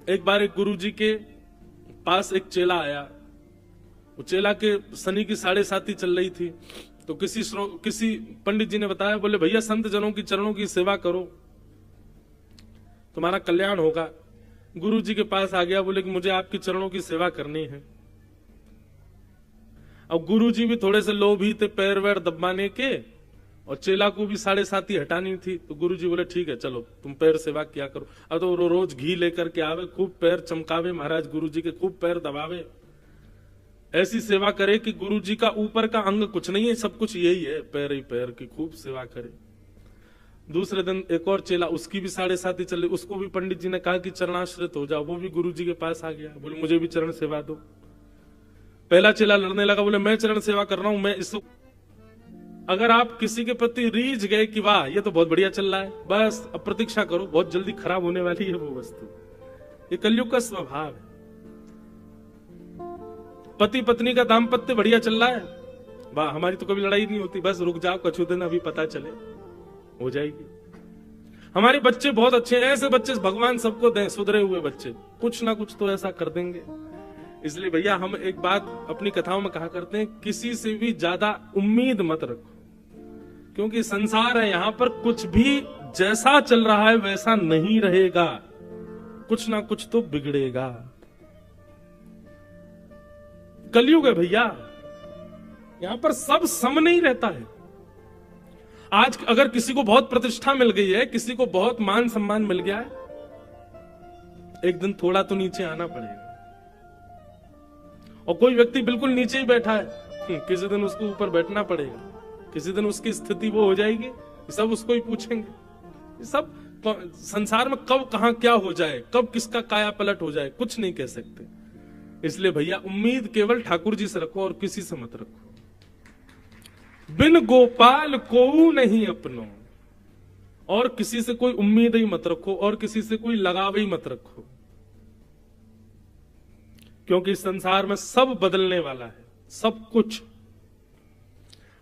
एक बार एक गुरुजी के पास एक चेला आया। वो चेला के शनि की 7:30 चल रही थी, तो किसी पंडित जी ने बताया, बोले भैया संत जनों की चरणों की सेवा करो, तुम्हारा कल्याण होगा। गुरुजी के पास आ गया, बोले कि मुझे आपकी चरणों की सेवा करनी है। अब गुरुजी भी थोड़े से लोभी थे पैर वैर दबाने के, और चेला को भी 7:30 हटानी थी। तो गुरुजी बोले ठीक है चलो तुम पैर सेवा किया करो। अब तो रोज घी लेकर के आवे, खूब पैर चमकावे महाराज गुरुजी के, खूब पैर दबावे, ऐसी सेवा करे कि गुरुजी का ऊपर का अंग कुछ नहीं है, सब कुछ यही है, पैर ही पैर की खूब सेवा करे। दूसरे दिन एक और चेला, उसकी भी 7:30 चल रही, उसको भी पंडित जी ने कहा कि चरणाश्रित हो जाओ। वो भी गुरुजी के पास आ गया, बोले मुझे भी चरण सेवा दो। पहला चेला लड़ने लगा, बोले मैं चरण सेवा कर रहा हूं, मैं इस। अगर आप किसी के प्रति रीझ गए कि वाह ये तो बहुत बढ़िया चल रहा है, बस अब प्रतीक्षा करो, बहुत जल्दी खराब होने वाली है वो वस्तु। ये कलयुग का स्वभाव है। पति पत्नी का दाम्पत्य बढ़िया चल रहा है, वाह हमारी तो कभी लड़ाई नहीं होती, बस रुक जाओ कुछ दिन अभी पता चले, हो जाएगी। हमारे बच्चे बहुत अच्छे हैं, ऐसे बच्चे भगवान सबको दें, सुधरे हुए बच्चे, कुछ ना कुछ तो ऐसा कर देंगे। इसलिए भैया हम एक बात अपनी कथाओं में कहा करते हैं, किसी से भी ज्यादा उम्मीद मत रखो, क्योंकि संसार है, यहां पर कुछ भी जैसा चल रहा है वैसा नहीं रहेगा, कुछ ना कुछ तो बिगड़ेगा। कलयुग है भैया, यहां पर सब सम नहीं रहता है। आज अगर किसी को बहुत प्रतिष्ठा मिल गई है, किसी को बहुत मान सम्मान मिल गया है, एक दिन थोड़ा तो नीचे आना पड़ेगा। और कोई व्यक्ति बिल्कुल नीचे ही बैठा है, किसी दिन उसको ऊपर बैठना पड़ेगा, किसी दिन उसकी स्थिति वो हो जाएगी, सब उसको ही पूछेंगे। सब संसार में कब कहां क्या हो जाए, कब किसका काया पलट हो जाए, कुछ नहीं कह सकते। इसलिए भैया उम्मीद केवल ठाकुर जी से रखो और किसी से मत रखो। बिन गोपाल को नहीं अपनो, और किसी से कोई उम्मीद ही मत रखो, और किसी से कोई लगाव ही मत रखो, क्योंकि संसार में सब बदलने वाला है, सब कुछ।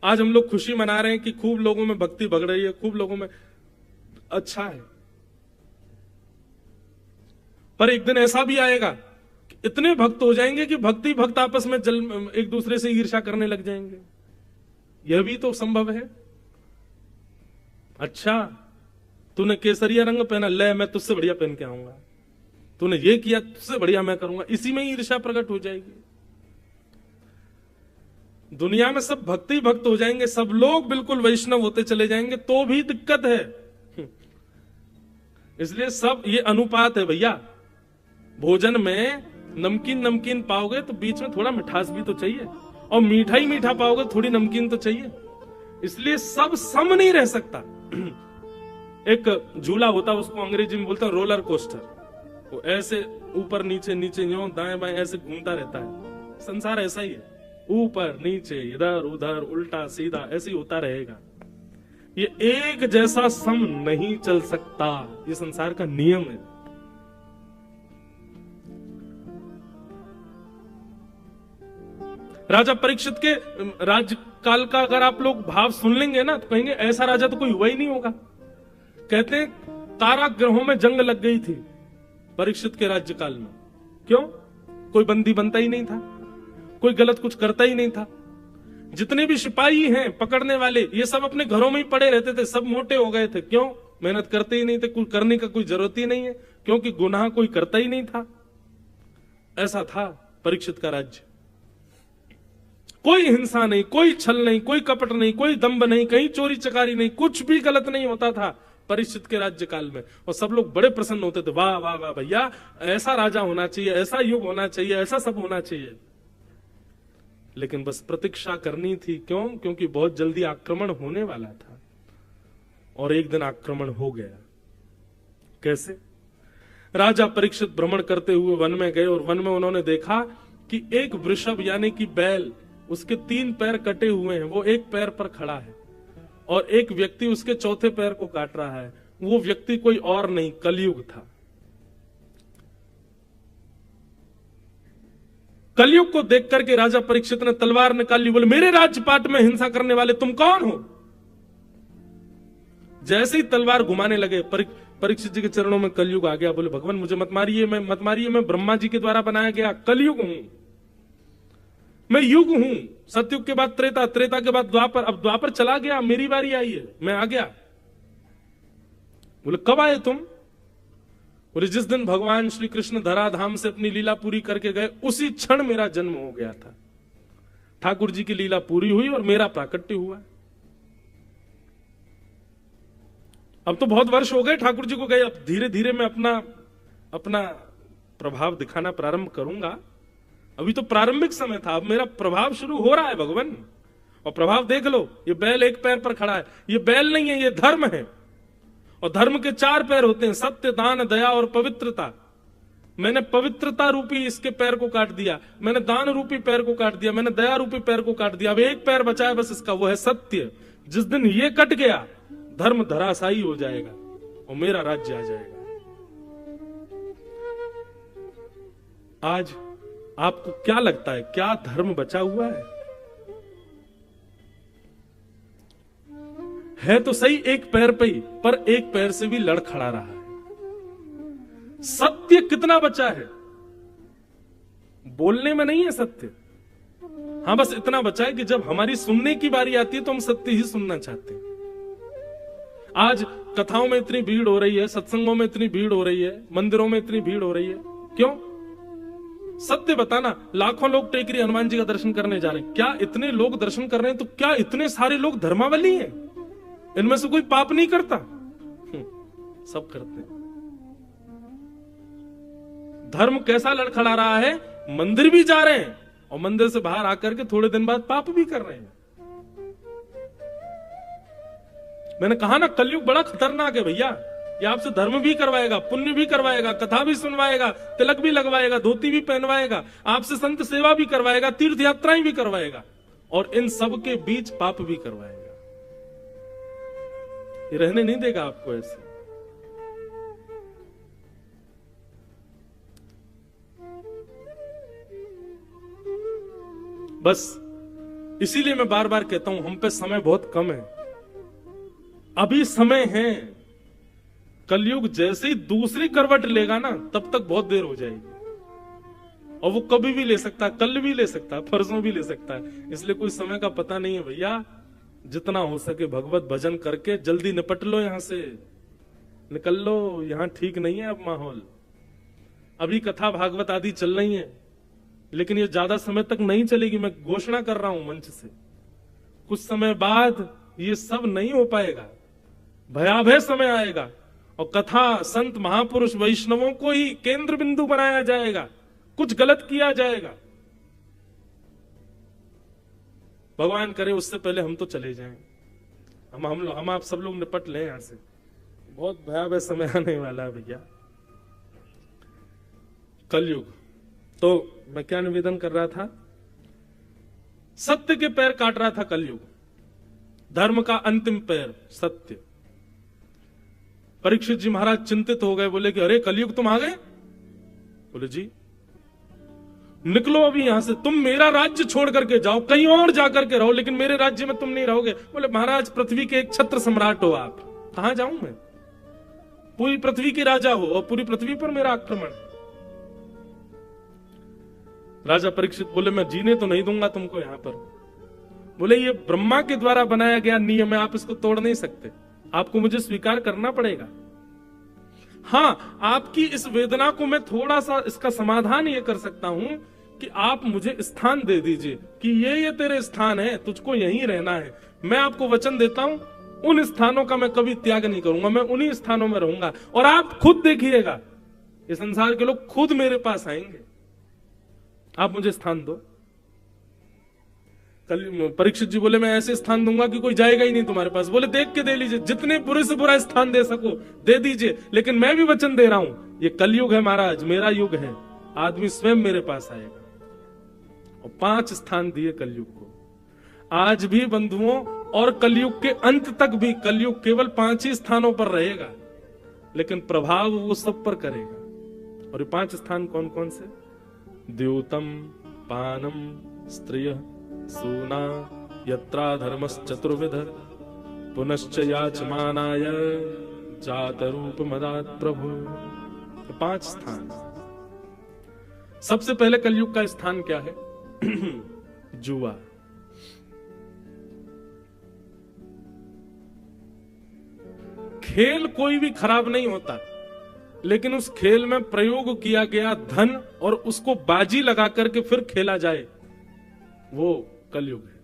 आज हम लोग खुशी मना रहे हैं कि खूब लोगों में भक्ति बढ़ रही है, खूब लोगों में, अच्छा है, पर एक दिन ऐसा भी आएगा कि इतने भक्त हो जाएंगे कि भक्ति भक्त आपस में एक दूसरे से ईर्ष्या करने लग जाएंगे। यह भी तो संभव है। अच्छा तूने केसरिया रंग पहना, ले मैं तुझसे बढ़िया पहन के आऊंगा, तूने ये किया तुझसे बढ़िया मैं करूंगा, इसी में ही ईर्ष्या प्रकट हो जाएगी। दुनिया में सब भक्ति भक्त हो जाएंगे, सब लोग बिल्कुल वैष्णव होते चले जाएंगे, तो भी दिक्कत है। इसलिए सब ये अनुपात है भैया। भोजन में नमकीन नमकीन पाओगे तो बीच में थोड़ा मिठास भी तो चाहिए, और मीठा ही मीठा पाओगे थोड़ी नमकीन तो चाहिए। इसलिए सब सम नहीं रह सकता। एक झूला होता, उसको अंग्रेजी में बोलते हैं रोलर कोस्टर। वो ऐसे ऊपर नीचे नीचे यूं दाएं बाएं ऐसे घूमता रहता है। संसार ऐसा ही है, ऊपर नीचे इधर उधर उल्टा सीधा ऐसे ही होता रहेगा। ये एक जैसा सम नहीं चल सकता, ये संसार का नियम है। राजा परीक्षित के राज्यकाल का अगर आप लोग भाव सुन लेंगे ना, तो कहेंगे ऐसा राजा तो कोई हुआ ही नहीं होगा। कहते हैं कारागृहों में जंग लग गई थी परीक्षित के राज्यकाल में। क्यों? कोई बंदी बनता ही नहीं था, कोई गलत कुछ करता ही नहीं था। जितने भी सिपाही हैं पकड़ने वाले, ये सब अपने घरों में ही पड़े रहते थे, सब मोटे हो गए थे। क्यों? मेहनत करते ही नहीं थे, कुछ करने का कोई जरूरत ही नहीं है, क्योंकि गुनाह कोई करता ही नहीं था। ऐसा था परीक्षित का राज्य। कोई हिंसा नहीं, कोई छल नहीं, कोई कपट नहीं, कोई दंभ नहीं, कहीं चोरी चकारी नहीं, कुछ भी गलत नहीं होता था परीक्षित के राज्यकाल में। और सब लोग बड़े प्रसन्न होते थे, वाह वाह वाह भैया, ऐसा राजा होना चाहिए, ऐसा युग होना चाहिए, ऐसा सब होना चाहिए। लेकिन बस प्रतीक्षा करनी थी। क्यों? क्योंकि बहुत जल्दी आक्रमण होने वाला था, और एक दिन आक्रमण हो गया। कैसे? राजा परीक्षित भ्रमण करते हुए वन में गए, और वन में उन्होंने देखा कि एक वृषभ यानी कि बैल, उसके 3 पैर कटे हुए हैं, वो एक पैर पर खड़ा है, और एक व्यक्ति उसके चौथे पैर को काट रहा है। वो व्यक्ति कोई और नहीं, कलयुग था। कलयुग को देख करके राजा परीक्षित ने तलवार निकाली, बोले मेरे राजपाट में हिंसा करने वाले तुम कौन हो? जैसे ही तलवार घुमाने लगे, परीक्षित जी के चरणों में कलयुग आ गया। बोले भगवान मुझे मत मारिए, मैं ब्रह्मा जी के द्वारा बनाया गया कलयुग हूं, मैं युग हूं। सतयुग के बाद त्रेता, त्रेता के बाद द्वापर, अब द्वापर चला गया, मेरी बारी आई है, मैं आ गया। बोले कब आए तुम? बोले जिस दिन भगवान श्री कृष्ण धराधाम से अपनी लीला पूरी करके गए उसी क्षण मेरा जन्म हो गया था। ठाकुर जी की लीला पूरी हुई और मेरा प्राकट्य हुआ। अब तो बहुत वर्ष हो गए ठाकुर जी को गए, अब धीरे धीरे मैं अपना प्रभाव दिखाना प्रारंभ करूंगा। अभी तो प्रारंभिक समय था, अब मेरा प्रभाव शुरू हो रहा है भगवान। और प्रभाव देख लो, ये बैल एक पैर पर खड़ा है, ये बैल नहीं है, ये धर्म है। और धर्म के 4 पैर होते हैं, सत्य, दान, दया और पवित्रता। मैंने पवित्रता रूपी इसके पैर को काट दिया, मैंने दान रूपी पैर को काट दिया, मैंने दया रूपी पैर को काट दिया। अब एक पैर बचा है बस इसका, वो है सत्य। जिस दिन ये कट गया धर्म धराशायी हो जाएगा और मेरा राज्य आ जाएगा। आज आपको क्या लगता है, क्या धर्म बचा हुआ है तो सही एक पैर पे ही, पर एक पैर से भी लड़ खड़ा रहा है। सत्य कितना बचा है? बोलने में नहीं है सत्य। हाँ, बस इतना बचा है कि जब हमारी सुनने की बारी आती है तो हम सत्य ही सुनना चाहते हैं। आज कथाओं में इतनी भीड़ हो रही है, सत्संगों में इतनी भीड़ हो रही है, मंदिरों में इतनी भीड़ हो रही है, क्यों? सत्य बताना। लाखों लोग टेकरी हनुमान जी का दर्शन करने जा रहे हैं, क्या इतने लोग दर्शन कर रहे हैं तो क्या इतने सारे लोग धर्मावली हैं? इनमें से कोई पाप नहीं करता? सब करते हैं। धर्म कैसा लड़खड़ा रहा है? मंदिर भी जा रहे हैं और मंदिर से बाहर आकर के थोड़े दिन बाद पाप भी कर रहे हैं। मैंने कहा ना, कलयुग बड़ा खतरनाक है भैया। ये आपसे धर्म भी करवाएगा, पुण्य भी करवाएगा, कथा भी सुनवाएगा, तिलक भी लगवाएगा, धोती भी पहनवाएगा, आपसे संत सेवा भी करवाएगा, तीर्थ यात्राएं भी करवाएगा और इन सब के बीच पाप भी करवाएगा। ये रहने नहीं देगा आपको ऐसे। बस इसीलिए मैं बार बार कहता हूं, हम पे समय बहुत कम है, अभी समय है। कलयुग जैसे ही दूसरी करवट लेगा ना, तब तक बहुत देर हो जाएगी। और वो कभी भी ले सकता है, कल भी ले सकता है, परसों भी ले सकता है, इसलिए कोई समय का पता नहीं है भैया। जितना हो सके भगवत भजन करके जल्दी निपट लो, यहां से निकल लो। यहां ठीक नहीं है अब माहौल। अभी कथा भागवत आदि चल रही है, लेकिन ये ज्यादा समय तक नहीं चलेगी। मैं घोषणा कर रहा हूं मंच से, कुछ समय बाद ये सब नहीं हो पाएगा, भयावह समय आएगा और कथा, संत, महापुरुष, वैष्णवों को ही केंद्र बिंदु बनाया जाएगा, कुछ गलत किया जाएगा। भगवान करे उससे पहले हम तो चले जाएं, हम आप सब लोग निपट लें यहां से। बहुत भयावह समय आने वाला है भैया, कलयुग। तो मैं क्या निवेदन कर रहा था? सत्य के पैर काट रहा था कलयुग, धर्म का अंतिम पैर सत्य। परीक्षित जी महाराज चिंतित हो गए, बोले कि अरे कलयुग तुम आ गए? बोले जी, निकलो अभी यहां से, तुम मेरा राज्य छोड़ करके जाओ, कहीं और जाकर के रहो, लेकिन मेरे राज्य में तुम नहीं रहोगे। बोले महाराज पृथ्वी के एक छत्र सम्राट हो आप, कहां जाऊं मैं? पूरी पृथ्वी के राजा हो और पूरी पृथ्वी पर मेरा आक्रमण। राजा परीक्षित बोले मैं जीने तो नहीं दूंगा तुमको यहां पर। बोले ये ब्रह्मा के द्वारा बनाया गया नियम है, आप इसको तोड़ नहीं सकते, आपको मुझे स्वीकार करना पड़ेगा। हाँ, आपकी इस वेदना को मैं थोड़ा सा इसका समाधान ये कर सकता हूं कि आप मुझे स्थान दे दीजिए कि ये तेरे स्थान है, तुझको यहीं रहना है। मैं आपको वचन देता हूं, उन स्थानों का मैं कभी त्याग नहीं करूंगा, मैं उन्हीं स्थानों में रहूंगा और आप खुद देखिएगा, ये संसार के लोग खुद मेरे पास आएंगे, आप मुझे स्थान दो। कल परीक्षित जी बोले मैं ऐसे स्थान दूंगा कि कोई जाएगा ही नहीं तुम्हारे पास। बोले देख के दे लीजिए, जितने बुरे से बुरा स्थान दे सको दे दीजिए, लेकिन मैं भी वचन दे रहा हूं, ये कलयुग है महाराज, मेरा युग है, आदमी स्वयं मेरे पास आएगा। और 5 स्थान दिए कलयुग को। आज भी बंधुओं, और कलयुग के अंत तक भी कलयुग केवल 5 ही स्थानों पर रहेगा, लेकिन प्रभाव वो सब पर करेगा। और ये 5 स्थान कौन कौन से? द्यूतम, पानम, स्त्रिय, सूना, यत्रा धर्मश्चतुर्विध, पुनश्च याचमानाय जात रूप मदात प्रभु। तो 5 स्थान। सबसे पहले कलयुग का स्थान क्या है? जुआ। खेल कोई भी खराब नहीं होता, लेकिन उस खेल में प्रयोग किया गया धन और उसको बाजी लगा करके फिर खेला जाए, वो कलयुग है।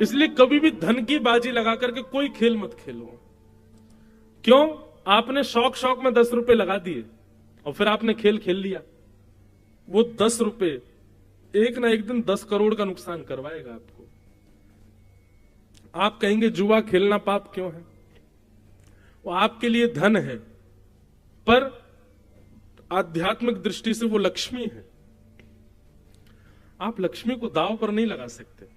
इसलिए कभी भी धन की बाजी लगा करके कोई खेल मत खेलो। क्यों? आपने शौक शौक में 10 रुपए लगा दिए और फिर आपने खेल खेल लिया, वो 10 रुपए एक ना एक दिन 10 करोड़ का नुकसान करवाएगा आपको। आप कहेंगे जुआ खेलना पाप क्यों है? वो आपके लिए धन है, पर आध्यात्मिक दृष्टि से वो लक्ष्मी है। आप लक्ष्मी को दांव पर नहीं लगा सकते।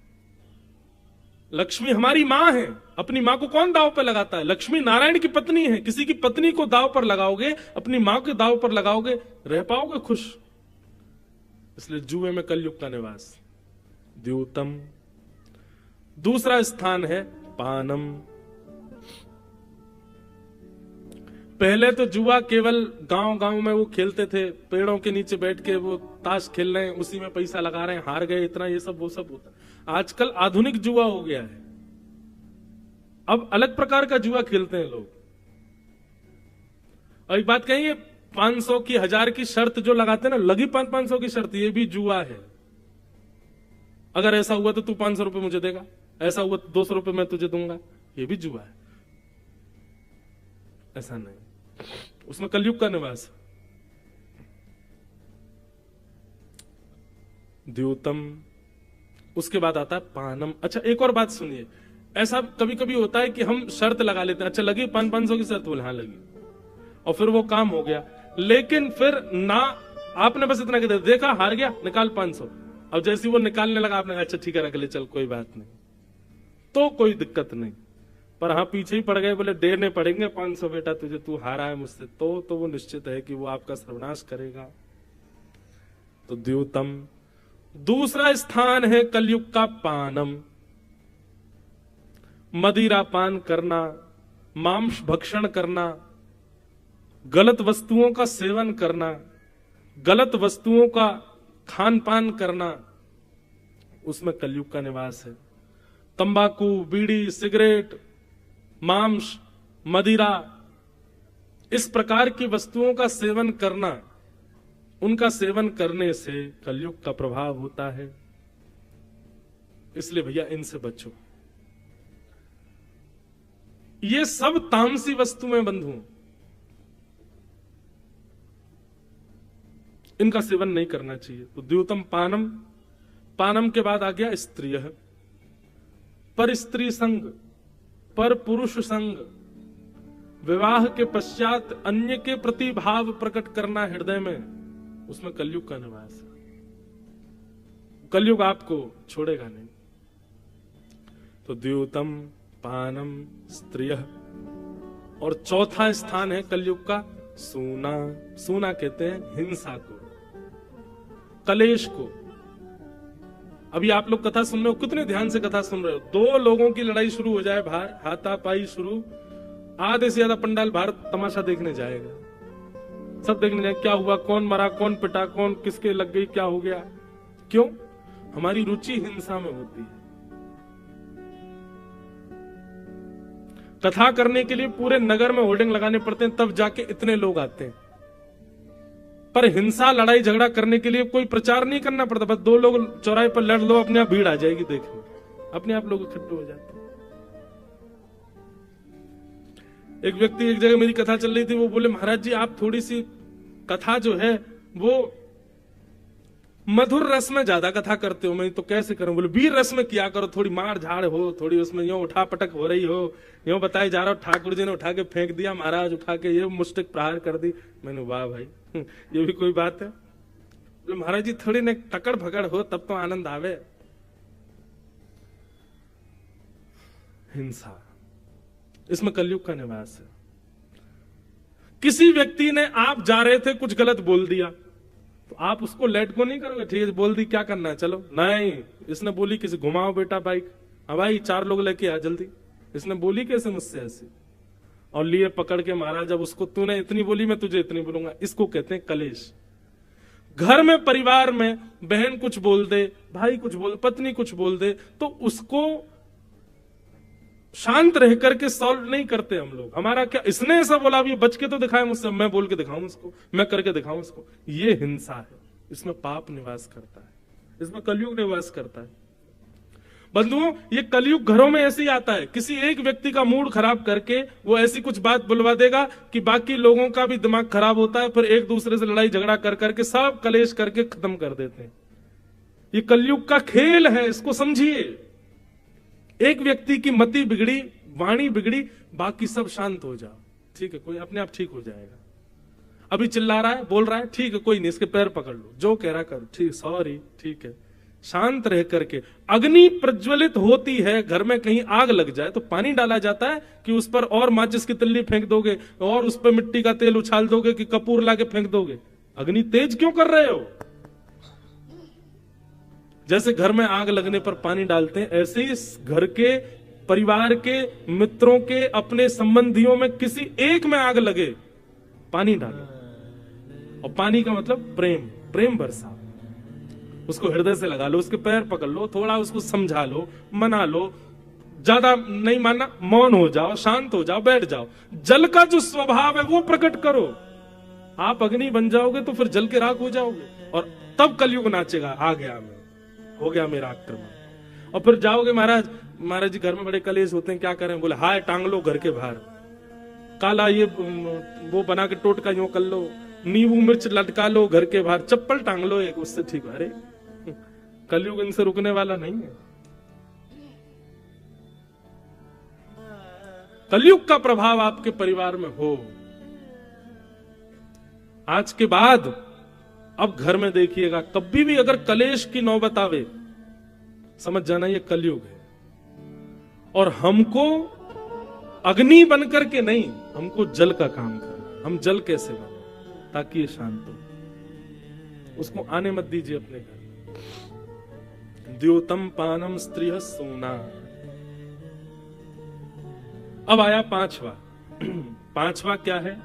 लक्ष्मी हमारी मां है। अपनी मां को कौन दांव पर लगाता है? लक्ष्मी नारायण की पत्नी है। किसी की पत्नी को दांव पर लगाओगे, अपनी मां के दांव पर लगाओगे, रह पाओगे खुश? इसलिए जुए में कलयुग का निवास। द्योतम। दूसरा स्थान है पानम। पहले तो जुआ केवल गांव गांव में वो खेलते थे, पेड़ों के नीचे बैठ के वो ताश खेल रहे हैं, उसी में पैसा लगा रहे हैं, हार गए इतना, ये सब वो सब होता। आजकल आधुनिक जुआ हो गया है। अब अलग प्रकार का जुआ खेलते हैं लोग। और एक बात कहिए, 500 की 1000 की शर्त जो लगाते हैं ना, लगी 500 की शर्त, ये भी जुआ है। अगर ऐसा हुआ तो तू 500 रुपए मुझे देगा, ऐसा हुआ तो 200 रुपए मैं तुझे दूंगा, ये भी जुआ है। ऐसा नहीं, उसमें कलयुग का निवास। द्योतम। उसके बाद आता है पानम। अच्छा, एक और बात सुनिए, ऐसा कभी कभी होता है कि हम शर्त लगा लेते हैं, अच्छा लगी 500 की शर्त, बोले हाँ लगी, और फिर वो काम हो गया, लेकिन फिर ना आपने बस इतना कहते देखा हार गया, निकाल 500। अब जैसे वो निकालने लगा, आपने कहा अच्छा ठीक है रख ले, चल कोई बात नहीं, तो कोई दिक्कत नहीं। पर हाँ पीछे ही पड़ गए, बोले देने पड़ेंगे 500 बेटा तुझे, तू हारा है मुझसे, तो वो निश्चित है कि वो आपका सर्वनाश करेगा। तो द्योतम। दूसरा स्थान है कलयुग का पानम। मदिरा पान करना, मांस भक्षण करना, गलत वस्तुओं का सेवन करना, गलत वस्तुओं का खान पान करना, उसमें कलयुग का निवास है। तंबाकू, बीड़ी, सिगरेट, मांस, मदिरा, इस प्रकार की वस्तुओं का सेवन करना, उनका सेवन करने से कलयुग का प्रभाव होता है। इसलिए भैया इनसे बचो। ये सब तामसी वस्तुएं बंधु, इनका सेवन नहीं करना चाहिए। तो द्योतम पानम। पानम के बाद आ गया स्त्रिय। पर स्त्री संग, पर पुरुष संग, विवाह के पश्चात अन्य के प्रति भाव प्रकट करना हृदय में, उसमें कलयुग का निवास है। कलयुग आपको छोड़ेगा नहीं। तो द्योतम, पानम, स्त्रिय। और चौथा स्थान है कलयुग का सूना। सूना कहते हैं हिंसा को, कलेश को। अभी आप लोग कथा सुन रहे हो, कितने ध्यान से कथा सुन रहे हो। 2 लोगों की लड़ाई शुरू हो जाए बाहर, हाथापाई शुरू, आधे से ज्यादा पंडाल बाहर तमाशा देखने जाएगा। सब देखने जाए क्या हुआ, कौन मरा, कौन पिटा, कौन किसके लग गई, क्या हो गया। क्यों? हमारी रुचि हिंसा में होती है। कथा करने के लिए पूरे नगर में होर्डिंग लगाने पड़ते हैं, तब जाके इतने लोग आते हैं। पर हिंसा, लड़ाई झगड़ा करने के लिए कोई प्रचार नहीं करना पड़ता, बस 2 लोग चौराहे पर लड़ लो, अपने आप भीड़ आ जाएगी देखने, अपने आप लोग इकट्ठे हो जाते हैं। एक व्यक्ति एक जगह मेरी कथा चल रही थी, वो बोले महाराज जी आप थोड़ी सी कथा जो है वो मधुर रस में ज्यादा कथा करते हो। मैं तो कैसे करूं? बोले वीर रस में किया करो, थोड़ी मार झाड़ हो, थोड़ी उसमें यूं उठा पटक हो रही हो, यूं बताए जा रहा हो ठाकुर जी ने उठा के फेंक दिया, महाराज उठा के ये मुष्टिक प्रहार कर दी। मैंने वाह भाई ये भी कोई बात है? बोले महाराज जी थोड़ी न टकड़ भगड़ हो तब तो आनंद आवे। हिंसा, इसमें कलयुग का निवास है। किसी व्यक्ति ने, आप जा रहे थे कुछ गलत बोल दिया, तो आप उसको लेट को नहीं करोगे, ठीक है बोल दी क्या करना है चलो, नहीं। इसने बोली किसी घुमाओ बेटा बाइक, हाँ भाई 4 लोग लेके आ जल्दी। इसने बोली कैसे मुझसे ऐसी? और लिए पकड़ के मारा, जब उसको तूने इतनी बोली मैं तुझे इतनी बोलूंगा। इसको कहते हैं कलेश। घर में परिवार में बहन कुछ बोल दे, भाई कुछ बोल, पत्नी कुछ बोल दे, तो उसको शांत रह करके सॉल्व नहीं करते हम लोग। हमारा क्या, इसने ऐसा बोला, अब ये बच के तो दिखाए मुझसे, मैं बोल के दिखाऊं उसको, मैं करके दिखाऊं उसको। ये हिंसा है, इसमें पाप निवास करता है, इसमें कलयुग निवास करता है। बंधुओं, ये कलयुग घरों में ऐसे ही आता है। किसी एक व्यक्ति का मूड खराब करके वो ऐसी कुछ बात बुलवा देगा कि बाकी लोगों का भी दिमाग खराब होता है, फिर एक दूसरे से लड़ाई झगड़ा कर करके सब कलेश करके खत्म कर देते हैं। ये कलयुग का खेल है, इसको समझिए। एक व्यक्ति की मति बिगड़ी, वाणी बिगड़ी, बाकी सब शांत हो जाओ, ठीक है, कोई अपने आप ठीक हो जाएगा। अभी चिल्ला रहा है, बोल रहा है, ठीक है, कोई नहीं, इसके पैर पकड़ लो, जो कह रहा करो, ठीक, सॉरी, ठीक है। शांत रह करके, अग्नि प्रज्वलित होती है, घर में कहीं आग लग जाए तो पानी डाला जाता है कि उस पर और माचिस की तिल्ली फेंक दोगे और उस पर मिट्टी का तेल उछाल दोगे कि कपूर लाके फेंक दोगे? अग्नि तेज क्यों कर रहे हो? जैसे घर में आग लगने पर पानी डालते हैं, ऐसे ही घर के, परिवार के, मित्रों के, अपने संबंधियों में किसी एक में आग लगे, पानी डालो। और पानी का मतलब प्रेम, प्रेम बरसा, उसको हृदय से लगा लो, उसके पैर पकड़ लो, थोड़ा उसको समझा लो, मना लो, ज्यादा नहीं मानना, मौन हो जाओ, शांत हो जाओ, बैठ जाओ। जल का जो स्वभाव है वो प्रकट करो। आप अग्नि बन जाओगे तो फिर जल के राख हो जाओगे, और तब कलयुग नाचेगा, आ गया मैं, हो गया मेरा आक्रमण। और फिर जाओगे, महाराज महाराज जी घर में बड़े कलेश होते हैं, क्या करें? बोले हाय टांग लो घर के बाहर, काला ये वो बना के टोटका यूं कर लो, नींबू मिर्च लटका लो घर के बाहर, चप्पल टांग लो एक, उससे ठीक है। अरे कलयुग इनसे रुकने वाला नहीं है। कलयुग का प्रभाव आपके परिवार में हो, आज के बाद अब घर में देखिएगा, कभी भी अगर कलेश की नौबत आवे, समझ जाना ये कलयुग है। और हमको अग्नि बनकर के नहीं, हमको जल का काम करना। हम जल कैसे बने ताकि ये शांत हो? उसको आने मत दीजिए अपने घर। द्योतम पानम स्त्रिय सोना। अब आया पांचवा। पांचवा क्या है?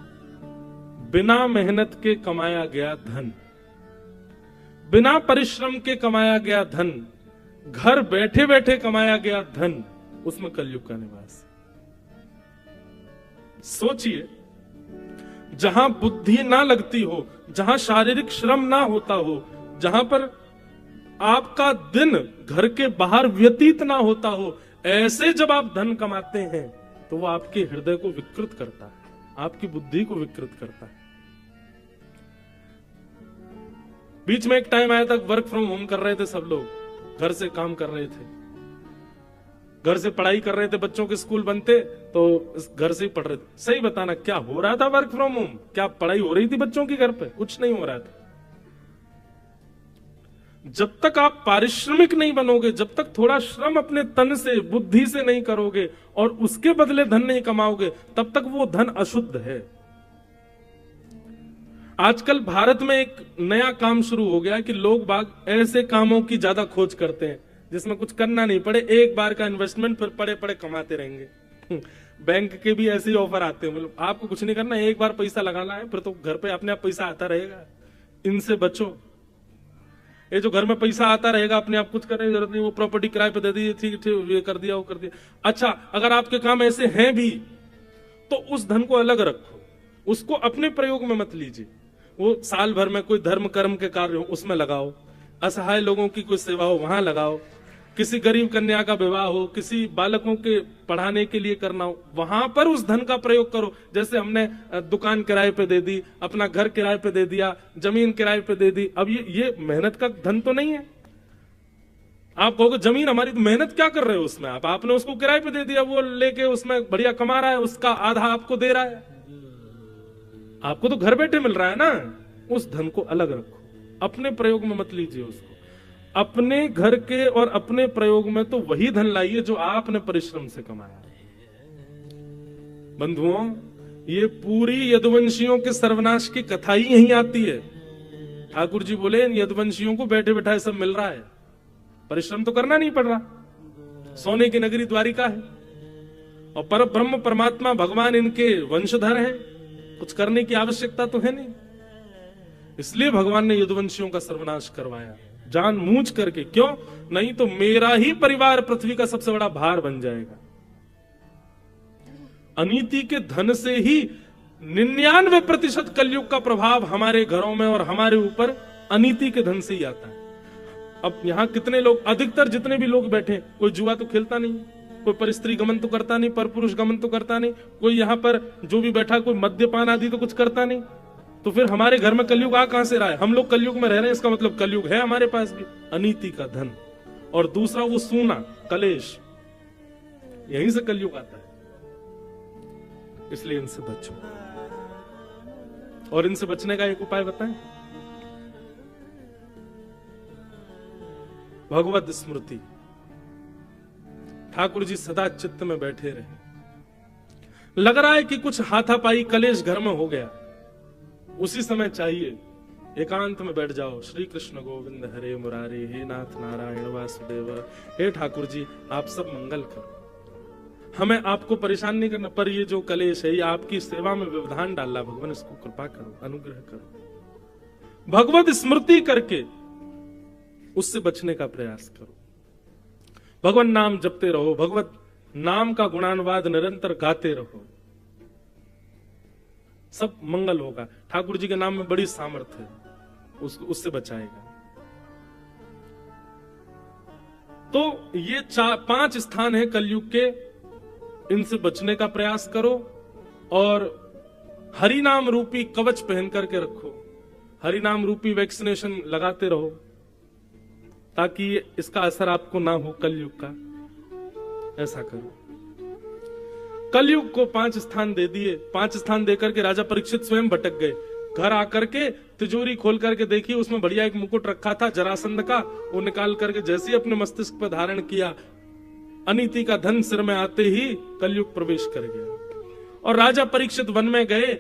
बिना मेहनत के कमाया गया धन, बिना परिश्रम के कमाया गया धन, घर बैठे बैठे कमाया गया धन, उसमें कलयुग का निवास। सोचिए, जहां बुद्धि ना लगती हो, जहां शारीरिक श्रम ना होता हो, जहां पर आपका दिन घर के बाहर व्यतीत ना होता हो, ऐसे जब आप धन कमाते हैं तो वो आपके हृदय को विकृत करता है, आपकी बुद्धि को विकृत करता है। बीच में एक टाइम आया था, वर्क फ्रॉम होम कर रहे थे सब लोग, घर से काम कर रहे थे, घर से पढ़ाई कर रहे थे, बच्चों के स्कूल बनते तो घर से ही पढ़ रहे थे। सही बताना, क्या हो रहा था वर्क फ्रॉम होम? क्या पढ़ाई हो रही थी बच्चों की घर पे? कुछ नहीं हो रहा था। जब तक आप पारिश्रमिक नहीं बनोगे, जब तक थोड़ा श्रम अपने तन से, बुद्धि से नहीं करोगे और उसके बदले धन नहीं कमाओगे, तब तक वो धन अशुद्ध है। आजकल भारत में एक नया काम शुरू हो गया कि लोग बाग ऐसे कामों की ज्यादा खोज करते हैं जिसमें कुछ करना नहीं पड़े, एक बार का इन्वेस्टमेंट, फिर पड़े पड़े कमाते रहेंगे। बैंक के भी ऐसे ही ऑफर आते हैं, मतलब आपको कुछ नहीं करना, एक बार पैसा लगाना है, फिर तो घर पे अपने आप पैसा आता रहेगा। इनसे बचो। ये जो घर में पैसा आता रहेगा, अपने आप कुछ करने की जरूरत नहीं, वो प्रॉपर्टी किराए पे दे दी, ठीक ठीक, ये कर दिया, वो कर दिया। अच्छा, अगर आपके काम ऐसे हैं भी तो उस धन को अलग रखो, उसको अपने प्रयोग में मत लीजिए। वो साल भर में कोई धर्म कर्म के कार्य हो उसमें लगाओ, असहाय लोगों की कोई सेवा हो वहां लगाओ, किसी गरीब कन्या का विवाह हो, किसी बालकों के पढ़ाने के लिए करना हो, वहां पर उस धन का प्रयोग करो। जैसे हमने दुकान किराए पे दे दी, अपना घर किराए पे दे दिया, जमीन किराए पे दे दी। अब ये मेहनत का धन तो नहीं है। आप कहोगे जमीन हमारी, तो मेहनत क्या कर रहे हो उसमें? आपने उसको किराए पे दे दिया, वो लेके उसमें बढ़िया कमा रहा है, उसका आधा आपको दे रहा है, आपको तो घर बैठे मिल रहा है ना। उस धन को अलग रखो, अपने प्रयोग में मत लीजिए उसको। अपने घर के और अपने प्रयोग में तो वही धन लाइए जो आपने परिश्रम से कमाया। बंधुओं, ये पूरी यदुवंशियों के सर्वनाश की कथा ही यहीं आती है। ठाकुर जी बोले इन यदुवंशियों को बैठे बैठाए सब मिल रहा है, परिश्रम तो करना नहीं पड़ रहा, सोने की नगरी द्वारिका है। और पर ब्रह्म परमात्मा भगवान इनके वंशधर हैं, कुछ करने की आवश्यकता तो है नहीं। इसलिए भगवान ने यदुवंशियों का सर्वनाश करवाया जानबूझ करके। क्यों? नहीं तो मेरा ही परिवार पृथ्वी का सबसे बड़ा भार बन जाएगा। अनीति के धन से ही 99% कलयुग का प्रभाव हमारे घरों में और हमारे ऊपर अनीति के धन से ही आता है। अब यहां कितने लोग, अधिकतर जितने भी लोग बैठे, कोई जुआ तो खेलता नहीं, कोई परस्त्री गमन तो करता नहीं, पर पुरुष गमन तो करता नहीं, कोई यहां पर जो भी बैठा कोई मद्यपान आदि तो कुछ करता नहीं। तो फिर हमारे घर में कलयुग आ कहां से रहा है? हम लोग कलयुग में रह रहे हैं, इसका मतलब कलयुग है हमारे पास भी। अनीति का धन और दूसरा वो सूना कलेश, यहीं से कलयुग आता है। इसलिए इनसे बचो, और इनसे बचने का एक उपाय बताएं, भगवत स्मृति। ठाकुर जी सदा चित्त में बैठे रहे। लग रहा है कि कुछ हाथापाई कलेश घर में हो गया, उसी समय चाहिए एकांत में बैठ जाओ। श्री कृष्ण गोविंद हरे मुरारे, हे नाथ नारायण वासुदेव, हे ठाकुर जी आप सब मंगल करो, हमें आपको परेशान नहीं करना, पर ये जो कलेश है ये आपकी सेवा में व्यवधान डाला, भगवान इसको कृपा करो, अनुग्रह करो। भगवत स्मृति करके उससे बचने का प्रयास करो। भगवान नाम जपते रहो, भगवत नाम का गुणानुवाद निरंतर गाते रहो, सब मंगल होगा। ठाकुर जी के नाम में बड़ी सामर्थ्य है, उससे बचाएगा। तो ये 5 स्थान है कलयुग के, इनसे बचने का प्रयास करो और हरि नाम रूपी कवच पहन करके रखो, हरि नाम रूपी वैक्सीनेशन लगाते रहो, ताकि इसका असर आपको ना हो कलयुग का। ऐसा करो। कलयुग को 5 स्थान दे दिए, 5 स्थान देकर के राजा परीक्षित स्वयं भटक गए। घर आकर के तिजोरी खोल करके देखी, उसमें बढ़िया एक मुकुट रखा था जरासंध का, वो निकाल करके जैसे ही अपने मस्तिष्क पर धारण किया, अनीति का धन सिर में आते ही कलयुग प्रवेश कर गया। और राजा परीक्षित वन में गए,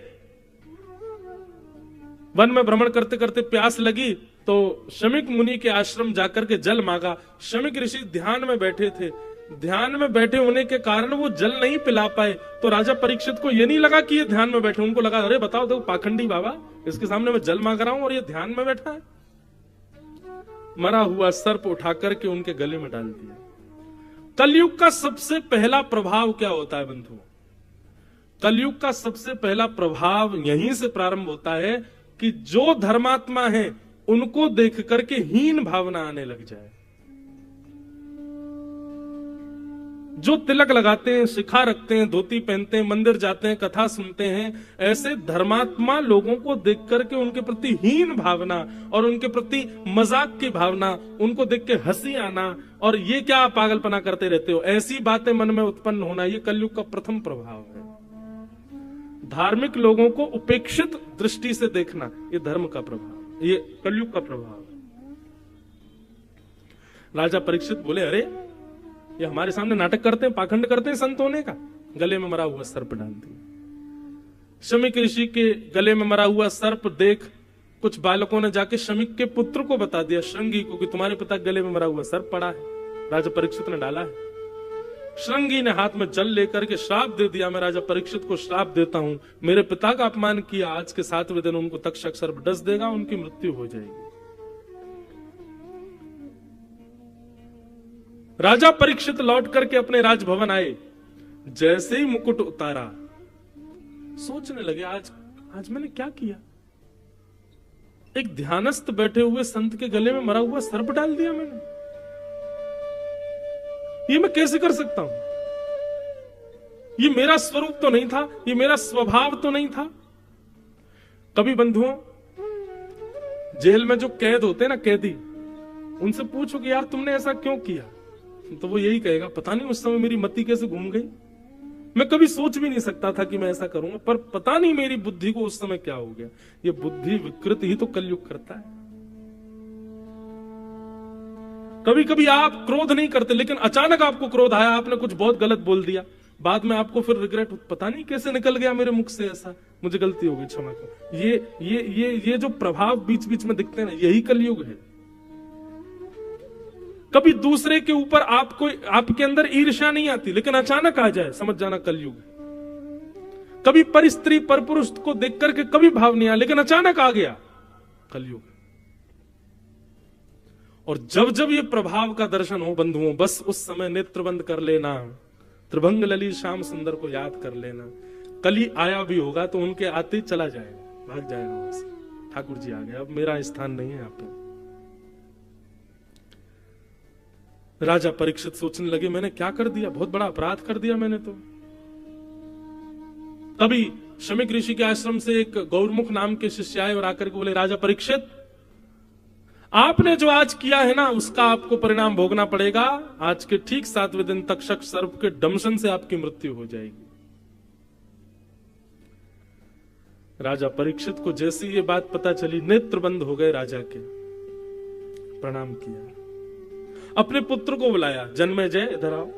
वन में भ्रमण करते करते प्यास लगी तो शमिक मुनि के आश्रम जाकर के जल मांगा। शमिक ऋषि ध्यान में बैठे थे, ध्यान में बैठे होने के कारण वो जल नहीं पिला पाए। तो राजा परीक्षित को ये नहीं लगा कि ये ध्यान में बैठे, उनको लगा अरे बताओ देखो पाखंडी बाबा, इसके सामने मैं जल मांग रहा हूं और ये ध्यान में बैठा है। मरा हुआ सर्प उठा करके उनके गले में डाल दिया। कलयुग का सबसे पहला प्रभाव क्या होता है बंधुओं? कलयुग का सबसे पहला प्रभाव यहीं से प्रारंभ होता है कि जो धर्मात्मा है उनको देख करके हीन भावना आने लग जाए। जो तिलक लगाते हैं, शिखा रखते हैं, धोती पहनते हैं, मंदिर जाते हैं, कथा सुनते हैं, ऐसे धर्मात्मा लोगों को देख करके उनके प्रति हीन भावना और उनके प्रति मजाक की भावना, उनको देख के हंसी आना और ये क्या पागलपना करते रहते हो, ऐसी बातें मन में उत्पन्न होना, ये कलयुग का प्रथम प्रभाव है। धार्मिक लोगों को उपेक्षित दृष्टि से देखना, ये धर्म का प्रभाव, ये कलयुग का प्रभाव है। राजा परीक्षित बोले अरे ये हमारे सामने नाटक करते हैं, पाखंड करते हैं संत होने का, गले में मरा हुआ सर्प डाल दिया। शमिक ऋषि के गले में मरा हुआ सर्प देख कुछ बालकों ने जाके शमिक के पुत्र को बता दिया, श्रृंगी को, कि तुम्हारे पिता गले में मरा हुआ सर्प पड़ा है, राजा परीक्षित ने डाला है। श्रृंगी ने हाथ में जल लेकर के श्राप दे दिया, मैं राजा परीक्षित को श्राप देता हूं, मेरे पिता का अपमान किया, आज के 7वें दिन उनको तक्षक सर्प डस देगा, उनकी मृत्यु हो जाएगी। राजा परीक्षित लौट करके अपने राजभवन आए, जैसे ही मुकुट उतारा सोचने लगे आज मैंने क्या किया, एक ध्यानस्थ बैठे हुए संत के गले में मरा हुआ सर्प डाल दिया मैंने, ये मैं कैसे कर सकता हूं? ये मेरा स्वरूप तो नहीं था, ये मेरा स्वभाव तो नहीं था। कभी बंधुओं जेल में जो कैद होते हैं ना, कैदी, उनसे पूछो कि यार तुमने ऐसा क्यों किया, तो वो यही कहेगा पता नहीं उस समय मेरी मति कैसे घूम गई, मैं कभी सोच भी नहीं सकता था कि मैं ऐसा करूंगा, पर पता नहीं मेरी बुद्धि को उस समय क्या हो गया। ये बुद्धि विकृत ही तो कलयुग करता है। कभी कभी आप क्रोध नहीं करते, लेकिन अचानक आपको क्रोध आया, आपने कुछ बहुत गलत बोल दिया, बाद में आपको फिर रिग्रेट, पता नहीं कैसे निकल गया मेरे मुख से ऐसा, मुझे गलती हो गई, क्षमा करो। ये जो प्रभाव बीच बीच में दिखते हैं ना, यही कलयुग है। कभी दूसरे के ऊपर आपको, आपके अंदर ईर्ष्या नहीं आती, लेकिन अचानक आ जाए, समझ जाना कलयुग है। कभी पर स्त्री पर पुरुष को देख करके कभी भाव नहीं आया, लेकिन अचानक आ गया, कलयुग। और जब जब ये प्रभाव का दर्शन हो बंधुओं, बस उस समय नेत्र बंद कर लेना, त्रिभंग ललित श्याम सुंदर को याद कर लेना। कली आया भी होगा तो उनके आते ही चला जाएगा, भाग जाएगा वहां से, ठाकुर जी आ गए, अब मेरा स्थान नहीं है यहाँ पे। राजा परीक्षित सोचने लगे, मैंने क्या कर दिया, बहुत बड़ा अपराध कर दिया मैंने तो। तभी शमीक ऋषि के आश्रम से एक गौरमुख नाम के शिष्य आए और आकर के बोले, राजा परीक्षित, आपने जो आज किया है ना, उसका आपको परिणाम भोगना पड़ेगा। आज के ठीक 7वें दिन तक्षक सर्प के दंशन से आपकी मृत्यु हो जाएगी। राजा परीक्षित को जैसी ये बात पता चली, नेत्र बंद हो गए राजा के, प्रणाम किया, अपने पुत्र को बुलाया, जन्मेजय इधर आओ।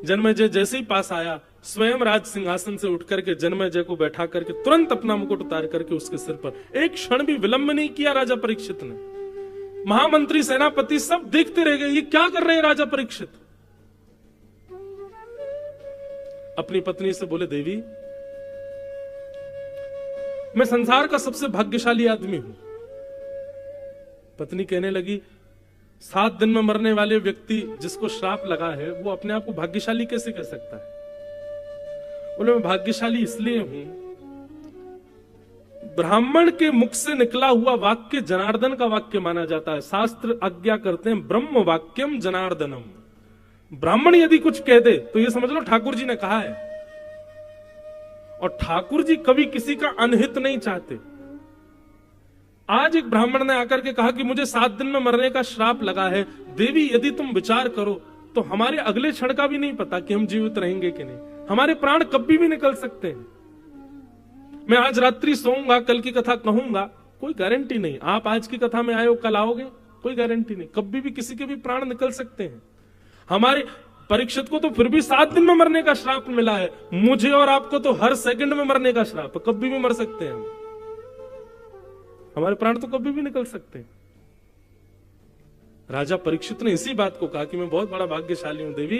जन्मेजय जैसे ही पास आया, स्वयं राज सिंहासन से उठ करके जन्मेजय को बैठा करके तुरंत अपना मुकुट उतार करके उसके सिर पर, एक क्षण भी विलंब नहीं किया राजा परीक्षित ने। महामंत्री, सेनापति सब देखते रह गए, ये क्या कर रहे हैं राजा परीक्षित। अपनी पत्नी से बोले, देवी मैं संसार का सबसे भाग्यशाली आदमी हूं। पत्नी कहने लगी, 7 दिन में मरने वाले व्यक्ति जिसको श्राप लगा है, वो अपने आप को भाग्यशाली कैसे कह सकता है। बोले, मैं भाग्यशाली इसलिए हूं, ब्राह्मण के मुख से निकला हुआ वाक्य जनार्दन का वाक्य माना जाता है। शास्त्र आज्ञा करते हैं, ब्रह्म वाक्यम जनार्दनम। ब्राह्मण यदि कुछ कह दे तो ये समझ लो ठाकुर जी ने कहा है। और ठाकुर जी कभी किसी का अनहित नहीं चाहते। आज एक ब्राह्मण ने आकर के कहा कि मुझे 7 दिन में मरने का श्राप लगा है, देवी यदि तुम विचार करो तो हमारे अगले क्षण का भी नहीं पता कि हम जीवित रहेंगे कि नहीं, हमारे प्राण कभी भी निकल सकते हैं। मैं आज रात्रि सोऊंगा, कल की कथा कहूंगा, कोई गारंटी नहीं। आप आज की कथा में आए हो, कल आओगे, कोई गारंटी नहीं। कभी भी किसी के भी प्राण निकल सकते हैं। हमारे परीक्षित को तो फिर भी 7 दिन में मरने का श्राप मिला है, मुझे और आपको तो हर सेकंड में मरने का श्राप, कभी भी मर सकते हैं हम। हमारे प्राण तो कभी भी निकल सकते हैं। राजा परीक्षित ने इसी बात को कहा कि मैं बहुत बड़ा भाग्यशाली हूं देवी,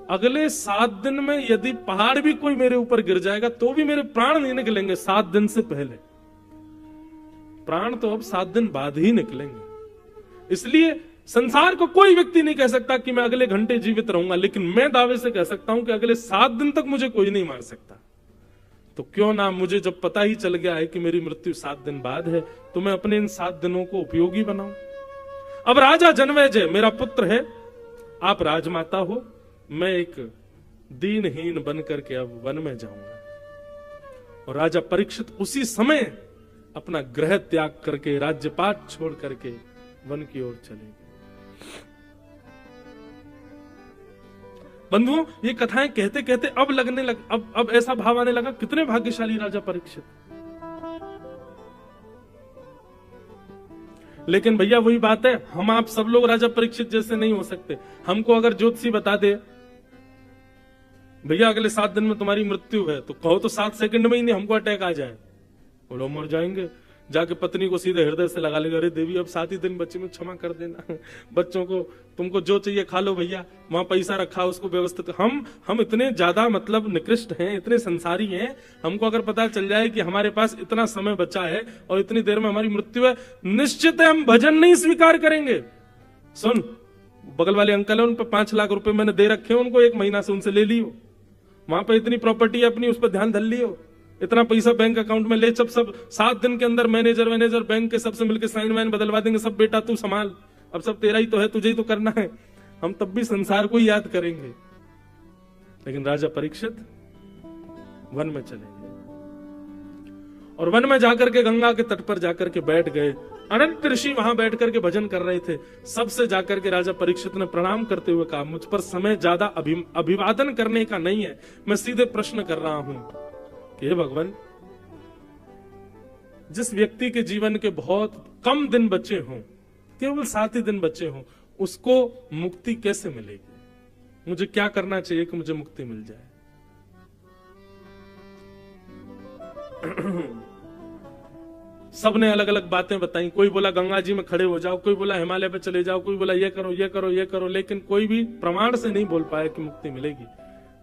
अगले 7 दिन में यदि पहाड़ भी कोई मेरे ऊपर गिर जाएगा तो भी मेरे प्राण नहीं निकलेंगे 7 दिन से पहले। प्राण तो अब 7 दिन बाद ही निकलेंगे। इसलिए संसार को कोई व्यक्ति नहीं कह सकता कि मैं अगले घंटे जीवित रहूंगा, लेकिन मैं दावे से कह सकता हूं कि अगले 7 दिन तक मुझे कोई नहीं मार सकता। तो क्यों ना, मुझे जब पता ही चल गया है कि मेरी मृत्यु 7 दिन बाद है, तो मैं अपने इन 7 दिनों को उपयोगी बनाऊं। अब राजा जन्मेजय मेरा पुत्र है, आप राजमाता हो, मैं एक दीनहीन बन करके अब वन में जाऊंगा। और राजा परीक्षित उसी समय अपना गृह त्याग करके, राज्यपाट छोड़ करके वन की ओर चले गए। बंधुओं, ये कथाएं कहते कहते अब लगने लग, अब ऐसा भाव आने लगा, कितने भाग्यशाली राजा परीक्षित। लेकिन भैया वही बात है, हम आप सब लोग राजा परीक्षित जैसे नहीं हो सकते। हमको अगर ज्योतिषी बता दे भैया अगले 7 दिन में तुम्हारी मृत्यु है, तो कहो तो 7 सेकंड में ही नहीं हमको अटैक आ जाए, बोलो मर जाएंगे, जाके पत्नी को सीधे हृदय से लगा लेगा, अरे देवी अब 7 ही दिन बच्चे में क्षमा कर देना, बच्चों को तुमको जो चाहिए खा लो भैया, वहां पैसा रखा उसको व्यवस्थित। हम इतने ज्यादा मतलब निकृष्ट हैं, इतने संसारी हैं, हमको अगर पता चल जाए कि हमारे पास इतना समय बचा है और इतनी देर में हमारी मृत्यु है, निश्चित है हम भजन नहीं स्वीकार करेंगे। सुन, बगल वाले अंकल है, उन पर 5 लाख रुपए मैंने दे रखे हैं उनको, 1 महीना से उनसे ले लियो, वहां पे इतनी प्रॉपर्टी अपनी, उस पर ध्यान धर लियो, इतना पैसा बैंक अकाउंट में ले, सब 7 दिन के अंदर मैनेजर बैंक के सबसे मिलकर साइन वाइन बदलवा देंगे, सब बेटा तू संभाल, अब सब तेरा ही तो है, तुझे ही तो करना है। हम तब भी संसार को ही याद करेंगे। लेकिन राजा परीक्षित वन में चले गए और वन में जाकर के गंगा के तट पर जाकर के बैठ गए। अनंत ऋषि वहां बैठ करके भजन कर रहे थे। सबसे जाकर के राजा परीक्षित ने प्रणाम करते हुए कहा, मुझ पर समय ज्यादा अभिवादन करने का नहीं है, मैं सीधे प्रश्न कर रहा हूं कि हे भगवान, जिस व्यक्ति के जीवन के बहुत कम दिन बचे हों, केवल 7 ही दिन बचे हों, उसको मुक्ति कैसे मिलेगी? मुझे क्या करना चाहिए कि मुझे मुक्ति मिल जाए? सबने अलग अलग बातें बताई। कोई बोला गंगा जी में खड़े हो जाओ, कोई बोला हिमालय पे चले जाओ, कोई बोला ये करो ये करो ये करो, लेकिन कोई भी प्रमाण से नहीं बोल पाया कि मुक्ति मिलेगी।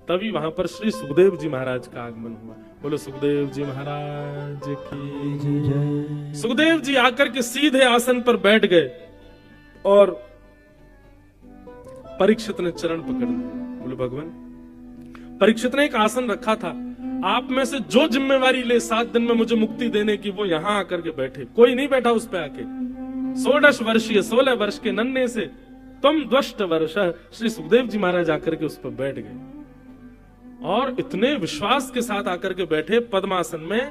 तभी वहां पर श्री सुखदेव जी महाराज का आगमन हुआ। बोलो सुखदेव जी महाराज की जय। सुखदेव जी आकर के सीधे आसन पर बैठ गए और परीक्षित ने चरण पकड़ लिया। बोले भगवान, परीक्षित ने एक आसन रखा था, आप में से जो जिम्मेवारी ले 7 दिन में मुझे मुक्ति देने की, वो यहां आकर के बैठे। कोई नहीं बैठा उस पे आके। 16 वर्ष के नन्हे से तुम द्वष्ट वर्ष, श्री सुखदेव जी महाराज आकर के उस पर बैठ गए और इतने विश्वास के साथ आकर के बैठे पद्मासन में।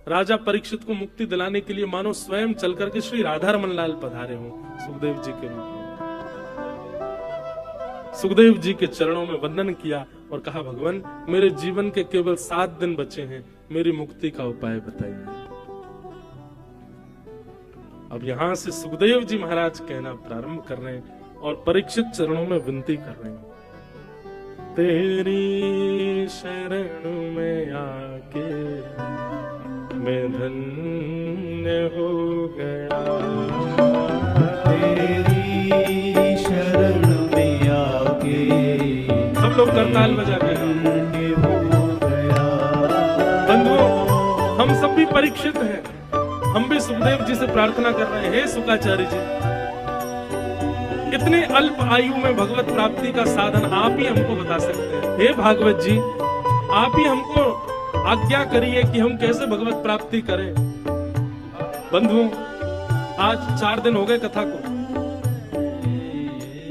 राजा परीक्षित को मुक्ति दिलाने के लिए मानो स्वयं चल करके श्री राधा रमन लाल पधारे हो सुखदेव जी के रूप में। सुखदेव जी के चरणों में वंदन किया और कहा, भगवान मेरे जीवन के केवल 7 दिन बचे हैं, मेरी मुक्ति का उपाय बताइए। अब यहां से सुखदेव जी महाराज कहना प्रारंभ कर रहे हैं और परीक्षित चरणों में विनती कर रहे हैं, तेरी शरण में आके मैं धन्य हो गया, तेरी शरण में आके सब लोग करताल बजा के बंधुओं, हम सब भी परीक्षित हैं। हम भी सुखदेव जी से प्रार्थना कर रहे हैं, हे सुखाचार्य जी, इतने अल्प आयु में भगवत प्राप्ति का साधन आप ही हमको बता सकते हैं। हे भागवत जी, आप ही हमको आज्ञा करिए कि हम कैसे भगवत प्राप्ति करें। बंधुओं, आज 4 दिन हो गए कथा को,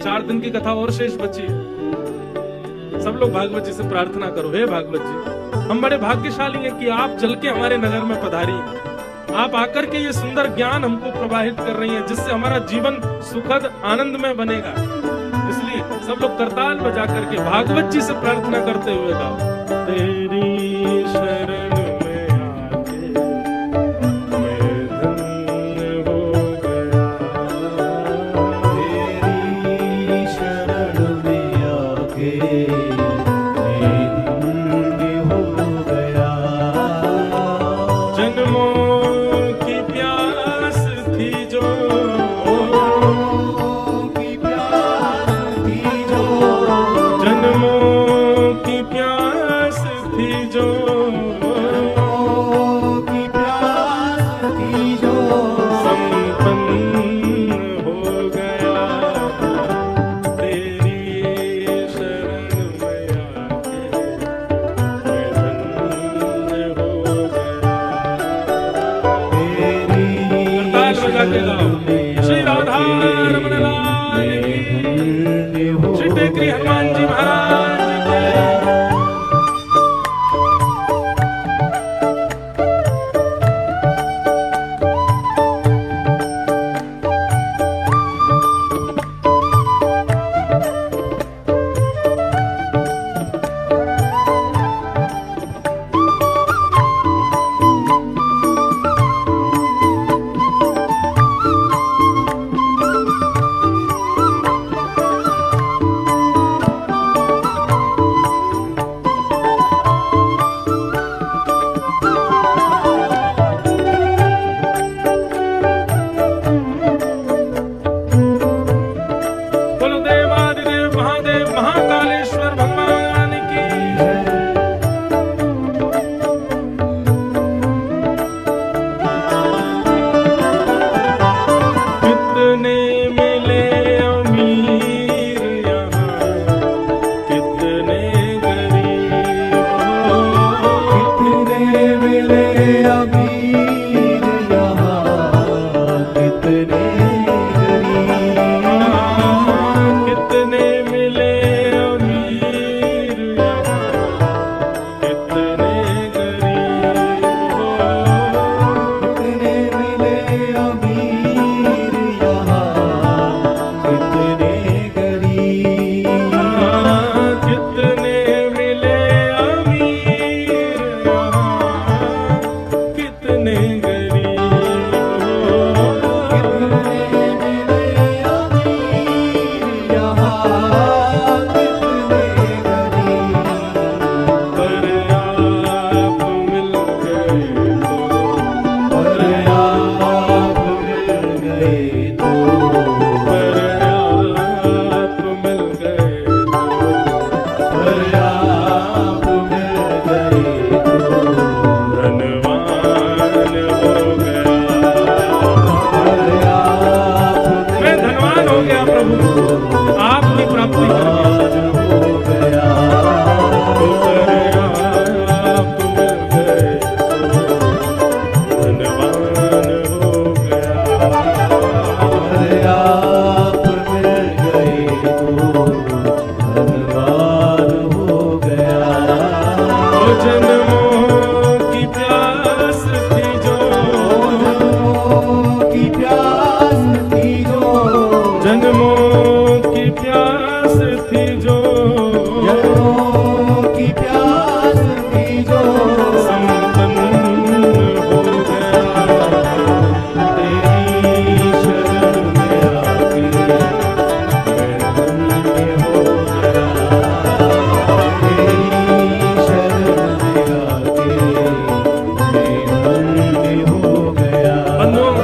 4 दिन की कथा और शेष बची है। सब लोग भागवत जी से प्रार्थना करो, हे भागवत जी, हम बड़े भाग्यशाली हैं कि आप चल के हमारे नगर में पधारी, आप आकर के ये सुंदर ज्ञान हमको प्रवाहित कर रही हैं, जिससे हमारा जीवन सुखद आनंद में बनेगा। इसलिए सब लोग करताल बजा करके भागवत जी से प्रार्थना करते हुए गाओ, तेरी शरण में आके मैं धन्य हो गया, तेरी शरण में आके मैं धन्य हो गया। जन्मों की प्यास थी जो, की प्यास थी जो, जन्मों की प्यास थी जो, की प्यास थी जो, संपन्न हो गया, तेरी शरण में आके मैं धन्य हो गया। ताल बजा के गाओ, श्री राधा रमन लाल की, श्री टेकरी हनुमान जी महाराज की। धनवान हो गया। अरे आप मिल गए तो धनवान हो गया। ओ जन्मों की प्यास थी जो, जन्मों की प्यास थी जो, जन्मों की प्यास थी जो, जन्मों की प्यास थी जो, संपन्न हो गया। तेरी शरण में आके मैं धन्य हो गया। तेरी शरण में आके मैं धन्य हो गया। बंधुओं,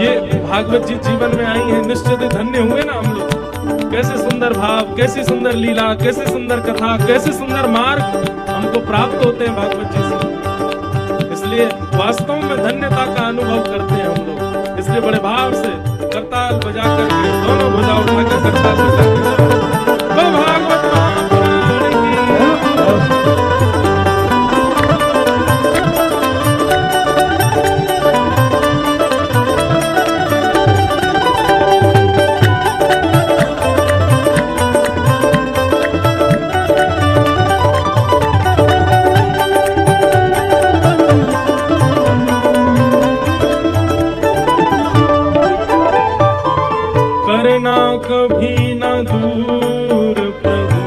ये भागवत जी जीवन में आई है, निश्चित ही धन्य हुए ना हम लोग। कैसे सुंदर भाव, कैसी सुंदर लीला, कैसी सुंदर कथा, कैसे सुंदर मार्ग हमको प्राप्त होते हैं भागवत जी से। इसलिए वास्तव में धन्यता का अनुभव करते हैं हम लोग। इसलिए बड़े भाव से करताल बजा करके, दोनों भुजा उठाकर करताल बजा करके भागवत महापुराण की। करना कभी न दूर प्रभु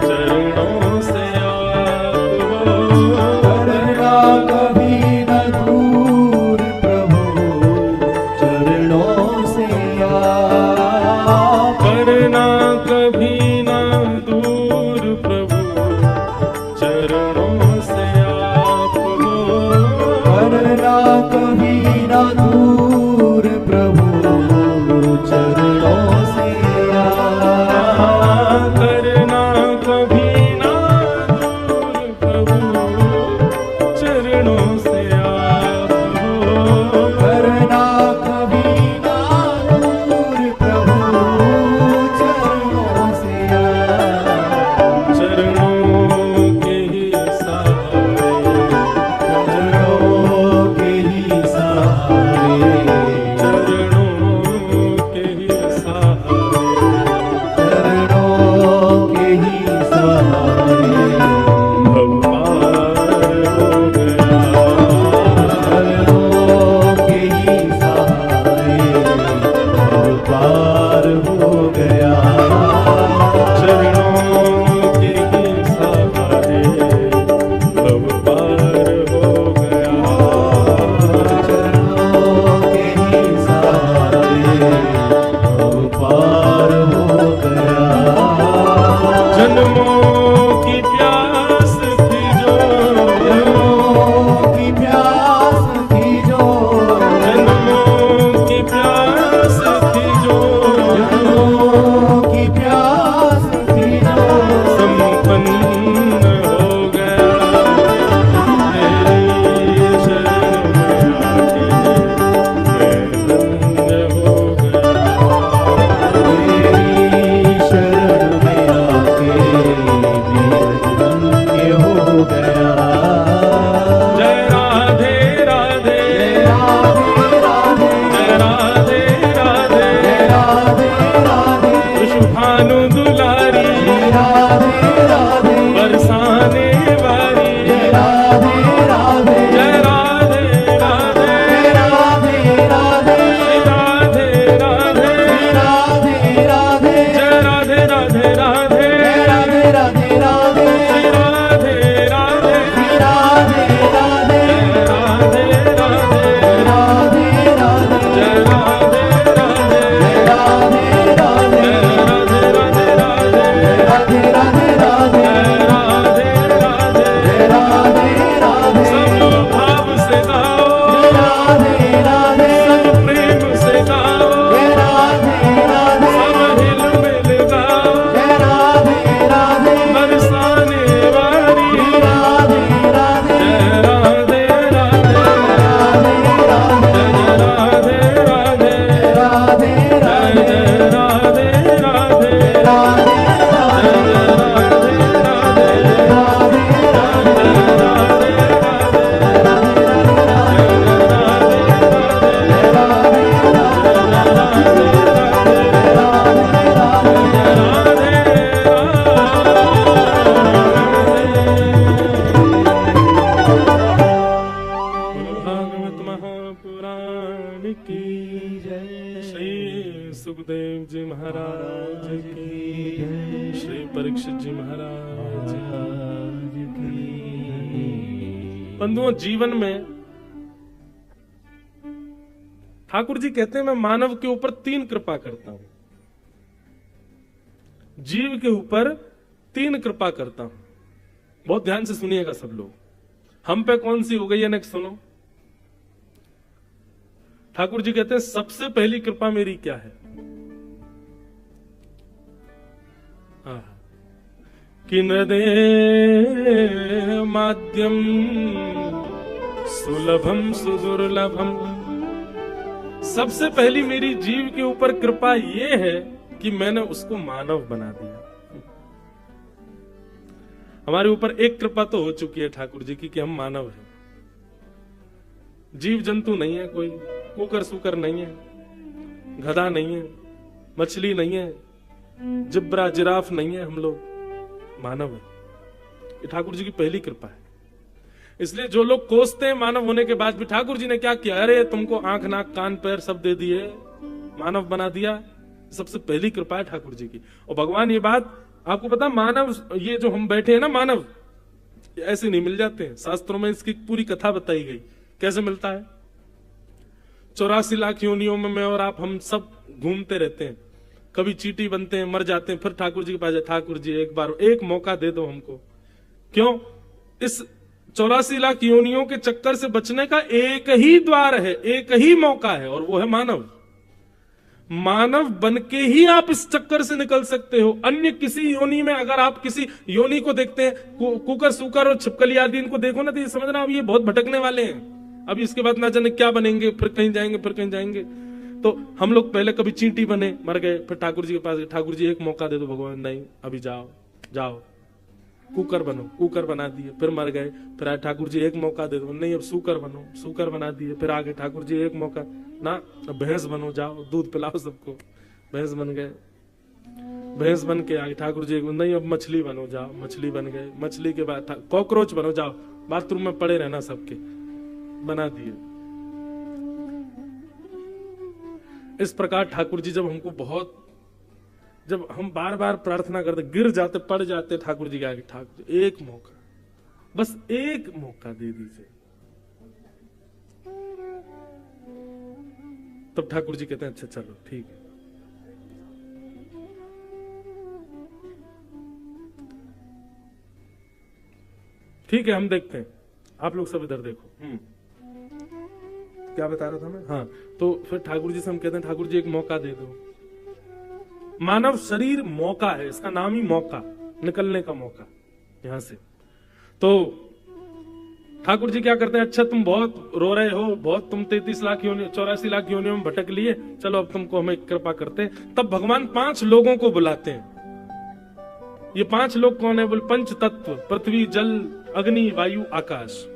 चरणों से आप हो। करना कभी न दूर प्रभु चरणों से आप। करना कभी न दूर प्रभु चरणों से आप हो। करना कभी न दूर प्रभु चरणों से आप। करना कभी न दूर प्रभु चरणों से आप हो। करना कभी न दूर प्रभु चरणों से आप। चरणों के ही सहारे, चरणों के ही सहारे की जय। श्री सुखदेव जी महाराज की जय। श्री परीक्षित जी महाराज की। बंधुओं, जीवन में ठाकुर जी कहते हैं मैं मानव के ऊपर 3 कृपा करता हूं, जीव के ऊपर 3 कृपा करता हूं। बहुत ध्यान से सुनिएगा सब लोग। हम पे कौन सी हो गई है नेक्स्ट सुनो। ठाकुर जी कहते हैं सबसे पहली कृपा मेरी क्या है? कि हृदय माध्यम सुलभम सुदुर्लभम। सबसे पहली मेरी जीव के ऊपर कृपा यह है कि मैंने उसको मानव बना दिया। हमारे ऊपर एक कृपा तो हो चुकी है ठाकुर जी की कि हम मानव हैं, जीव जंतु नहीं है, कोई कुकर सुकर नहीं है, गधा नहीं है, मछली नहीं है, जिब्रा जिराफ नहीं है, हम लोग मानव है। ये ठाकुर जी की पहली कृपा है। इसलिए जो लोग कोसते हैं मानव होने के बाद भी, ठाकुर जी ने क्या किया, अरे तुमको आंख नाक कान पैर सब दे दिए, मानव बना दिया। सबसे पहली कृपा है ठाकुर जी की। और भगवान ये बात आपको पता, मानव ये जो हम बैठे हैं ना, मानव ऐसे नहीं मिल जाते हैं। शास्त्रों में इसकी पूरी कथा बताई गई कैसे मिलता है। 84 लाख योनियों में मैं और आप हम सब घूमते रहते हैं, कभी चींटी बनते हैं, मर जाते हैं, फिर ठाकुर जी के पास जाए, ठाकुर जी एक बार एक मौका दे दो हमको। क्यों? इस 84 लाख योनियों के चक्कर से बचने का एक ही द्वार है, एक ही मौका है, और वो है मानव। मानव बनके ही आप इस चक्कर से निकल सकते हो। अन्य किसी योनि में अगर आप किसी योनि को देखते हैं, कुकर सुकर और छिपकली आदि इनको देखो ना, तो ये समझना अब ये बहुत भटकने वाले हैं, अब इसके बाद ना जाने क्या बनेंगे, फिर कहीं जाएंगे फिर कहीं जाएंगे। तो हम लोग पहले कभी चींटी बने, मर गए, फिर ठाकुर जी के पास गए, ठाकुर जी एक मौका दे दो भगवान। नहीं, अभी जाओ जाओ कुकर बनो, कुकर बना दिए, फिर मर गए, फिर आए ठाकुर जी एक मौका दे दो, नहीं अब सूकर बनो, सूकर बना दिए, फिर आगे ठाकुर जी एक मौका ना, अब भैंस बनो, जाओ दूध पिलाओ सबको, भैंस बन गए, भैंस बन के आगे ठाकुर जी नहीं अब मछली बनो, जाओ मछली बन गए, मछली के बाद कॉकरोच बनो, जाओ बाथरूम में पड़े रहना सबके, बना दिए। इस प्रकार ठाकुर जी जब हमको बहुत, जब हम बार बार प्रार्थना करते, गिर जाते, पड़ जाते ठाकुर जी के आगे, ठाकुर जी एक मौका, बस एक मौका दे दीजिए, तब ठाकुर जी कहते हैं अच्छा चलो ठीक है। ठीक है हम देखते हैं, आप लोग सब इधर देखो। क्या बता रहा था मैं? हाँ, तो फिर ठाकुर जी से हम कहते हैं ठाकुर जी एक मौका दे दो। मानव शरीर मौका है, इसका नाम ही मौका, निकलने का मौका यहां से। तो ठाकुर जी क्या करते हैं, अच्छा तुम बहुत रो रहे हो, बहुत तुम 33 लाख योनि 84 लाख योनियों में भटक लिए, चलो अब तुमको हमें कृपा करते हैं। तब भगवान 5 लोगों को बुलाते हैं। ये 5 लोग कौन है? बोल पंच तत्व, पृथ्वी जल अग्नि वायु आकाश।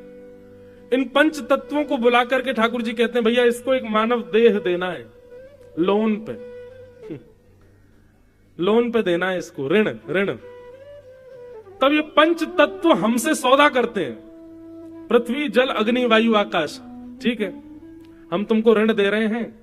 इन 5 तत्वों को बुला करके ठाकुर जी कहते हैं भैया इसको एक मानव देह देना है, लोन पे, लोन पे देना है इसको, ऋण ऋण। तब ये 5 तत्व हमसे सौदा करते हैं, पृथ्वी जल अग्नि वायु आकाश। ठीक है, हम तुमको ऋण दे रहे हैं,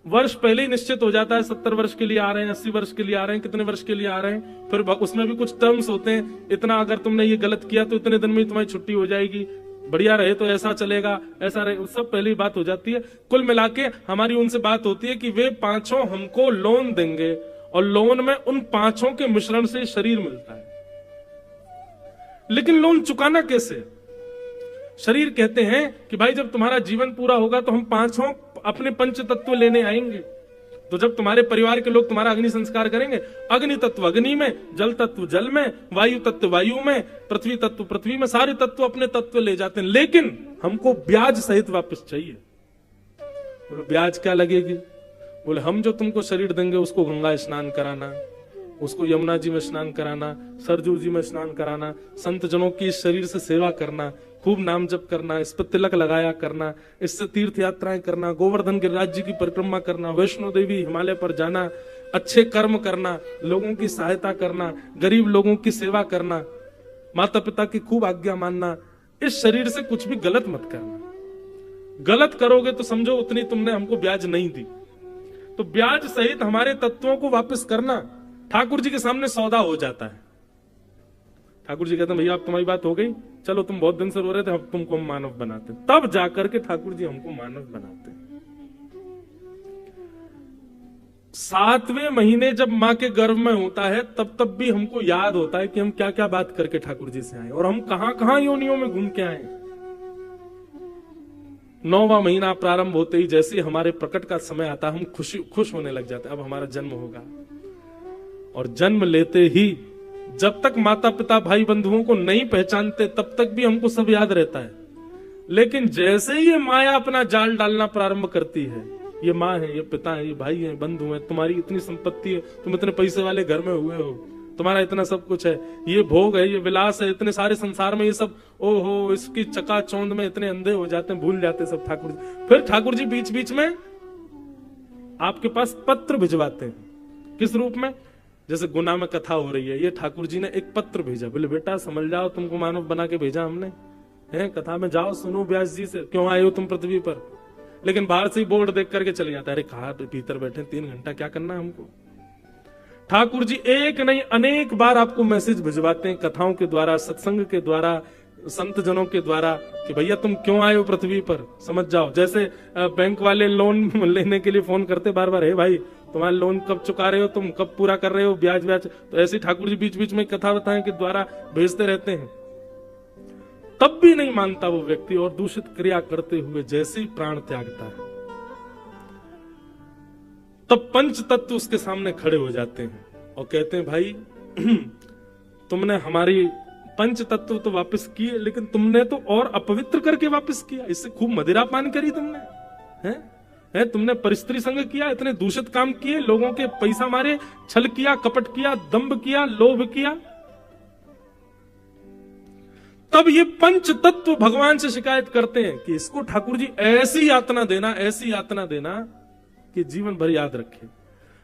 वर्ष पहले ही निश्चित हो जाता है, 70 वर्ष के लिए आ रहे हैं, 80 वर्ष के लिए आ रहे हैं, कितने वर्ष के लिए आ रहे हैं, फिर उसमें भी कुछ टर्म्स होते हैं, इतना अगर तुमने ये गलत किया तो इतने दिन में तुम्हारी छुट्टी हो जाएगी, बढ़िया रहे तो ऐसा चलेगा, ऐसा रहे, सब पहले ही बात हो जाती है। कुल मिला के हमारी उनसे बात होती है कि वे 5 हमको लोन देंगे, और लोन में उन 5 के मिश्रण से शरीर मिलता है। लेकिन लोन चुकाना कैसे? शरीर कहते हैं कि भाई जब तुम्हारा जीवन पूरा होगा तो हम 5 अपने पंच तत्व लेने आएंगे। तो जब तुम्हारे परिवार के लोग तुम्हारा अग्नि संस्कार करेंगे, अग्नि तत्व अग्नि में, जल तत्व जल में, वायु तत्व वायु में, पृथ्वी तत्व पृथ्वी में, सारे तत्व अपने तत्व ले जाते हैं। लेकिन हमको ब्याज सहित वापस चाहिए। बोले ब्याज क्या लगेगी? बोले हम जो तुमको शरीर देंगे उसको गंगा स्नान कराना, उसको यमुना जी में स्नान कराना, सरजू जी में स्नान कराना, संत जनों की इस शरीर से सेवा करना, खूब नाम जप करना, इस पर तिलक लगाया करना, इससे तीर्थ यात्राएं करना, गोवर्धन गिरिराज जी की परिक्रमा करना, वैष्णो देवी हिमालय पर जाना, अच्छे कर्म करना, लोगों की सहायता करना, गरीब लोगों की सेवा करना, माता पिता की खूब आज्ञा मानना, इस शरीर से कुछ भी गलत मत करना। गलत करोगे तो समझो उतनी तुमने हमको ब्याज नहीं दी। तो ब्याज सहित हमारे तत्वों को वापस करना ठाकुर जी के सामने सौदा हो जाता है। ठाकुर जी कहते हैं भैया अब तुम्हारी बात हो गई, चलो तुम बहुत दिन से रो रहे थे, अब तुमको हम मानव बनाते। तब जाकर के ठाकुर जी हमको मानव बनाते। 7वें महीने जब मां के गर्भ में होता है तब भी हमको याद होता है कि हम क्या क्या बात करके ठाकुर जी से आए और हम कहां कहां योनियों में घूम के आए। 9वां महीना प्रारंभ होते ही जैसे हमारे प्रकट का समय आता हम खुश होने लग जाते, अब हमारा जन्म होगा। और जन्म लेते ही जब तक माता पिता भाई बंधुओं को नहीं पहचानते तब तक भी हमको सब याद रहता है, लेकिन जैसे ही ये माया अपना जाल डालना प्रारंभ करती है, ये माँ है, ये पिता है, ये भाई है, बंधु है, तुम्हारी इतनी संपत्ति है, तुम इतने पैसे वाले घर में हुए हो, तुम्हारा इतना सब कुछ है, ये भोग है, ये विलास है, इतने सारे संसार में ये सब, ओहो इसकी चकाचौंध में इतने अंधे हो जाते हैं, भूल जाते हैं सब ठाकुर जी। फिर ठाकुर जी बीच बीच में आपके पास पत्र भिजवाते हैं। किस रूप में? जैसे गुना में कथा हो रही है, ये ठाकुर जी ने एक पत्र भेजा, बोले बेटा समझ जाओ तुमको मानव बना के भेजा हमने, है कथा में जाओ सुनो व्यास जी से, क्यों आए हो तुम पृथ्वी पर। लेकिन बाहर से ही बोर्ड देख करके चले जाता है, अरे कहा भीतर बैठे 3 घंटा क्या करना है हमको। ठाकुर जी एक नहीं अनेक बार आपको मैसेज भिजवाते हैं कथाओं के द्वारा, सत्संग के द्वारा, संत जनों के द्वारा कि भैया तुम क्यों आए हो पृथ्वी पर, समझ जाओ। जैसे बैंक वाले लोन लेने के लिए फोन करते बार बार, हे भाई तुम्हारा लोन कब चुका रहे हो, तुम कब पूरा कर रहे हो, ब्याज ब्याज। तो ऐसे ठाकुर जी बीच बीच में कथा बताएं के द्वारा भेजते रहते हैं। तब भी नहीं मानता वो व्यक्ति और दूषित क्रिया करते हुए जैसे ही प्राण त्यागता है तब पंच तत्व उसके सामने खड़े हो जाते हैं और कहते हैं भाई तुमने हमारी पंच तत्व तो वापस किए, लेकिन तुमने तो और अपवित्र करके वापस किया, इससे खूब मदिरा पान करी तुमने, हैं? तुमने परिस्त्री संग किया, इतने दूषित काम किए, लोगों के पैसा मारे, छल किया, कपट किया, दंभ किया, लोभ किया। तब ये पंच तत्व भगवान से शिकायत करते हैं कि इसको ठाकुर जी ऐसी यातना देना, ऐसी यातना देना कि जीवन भर याद रखे।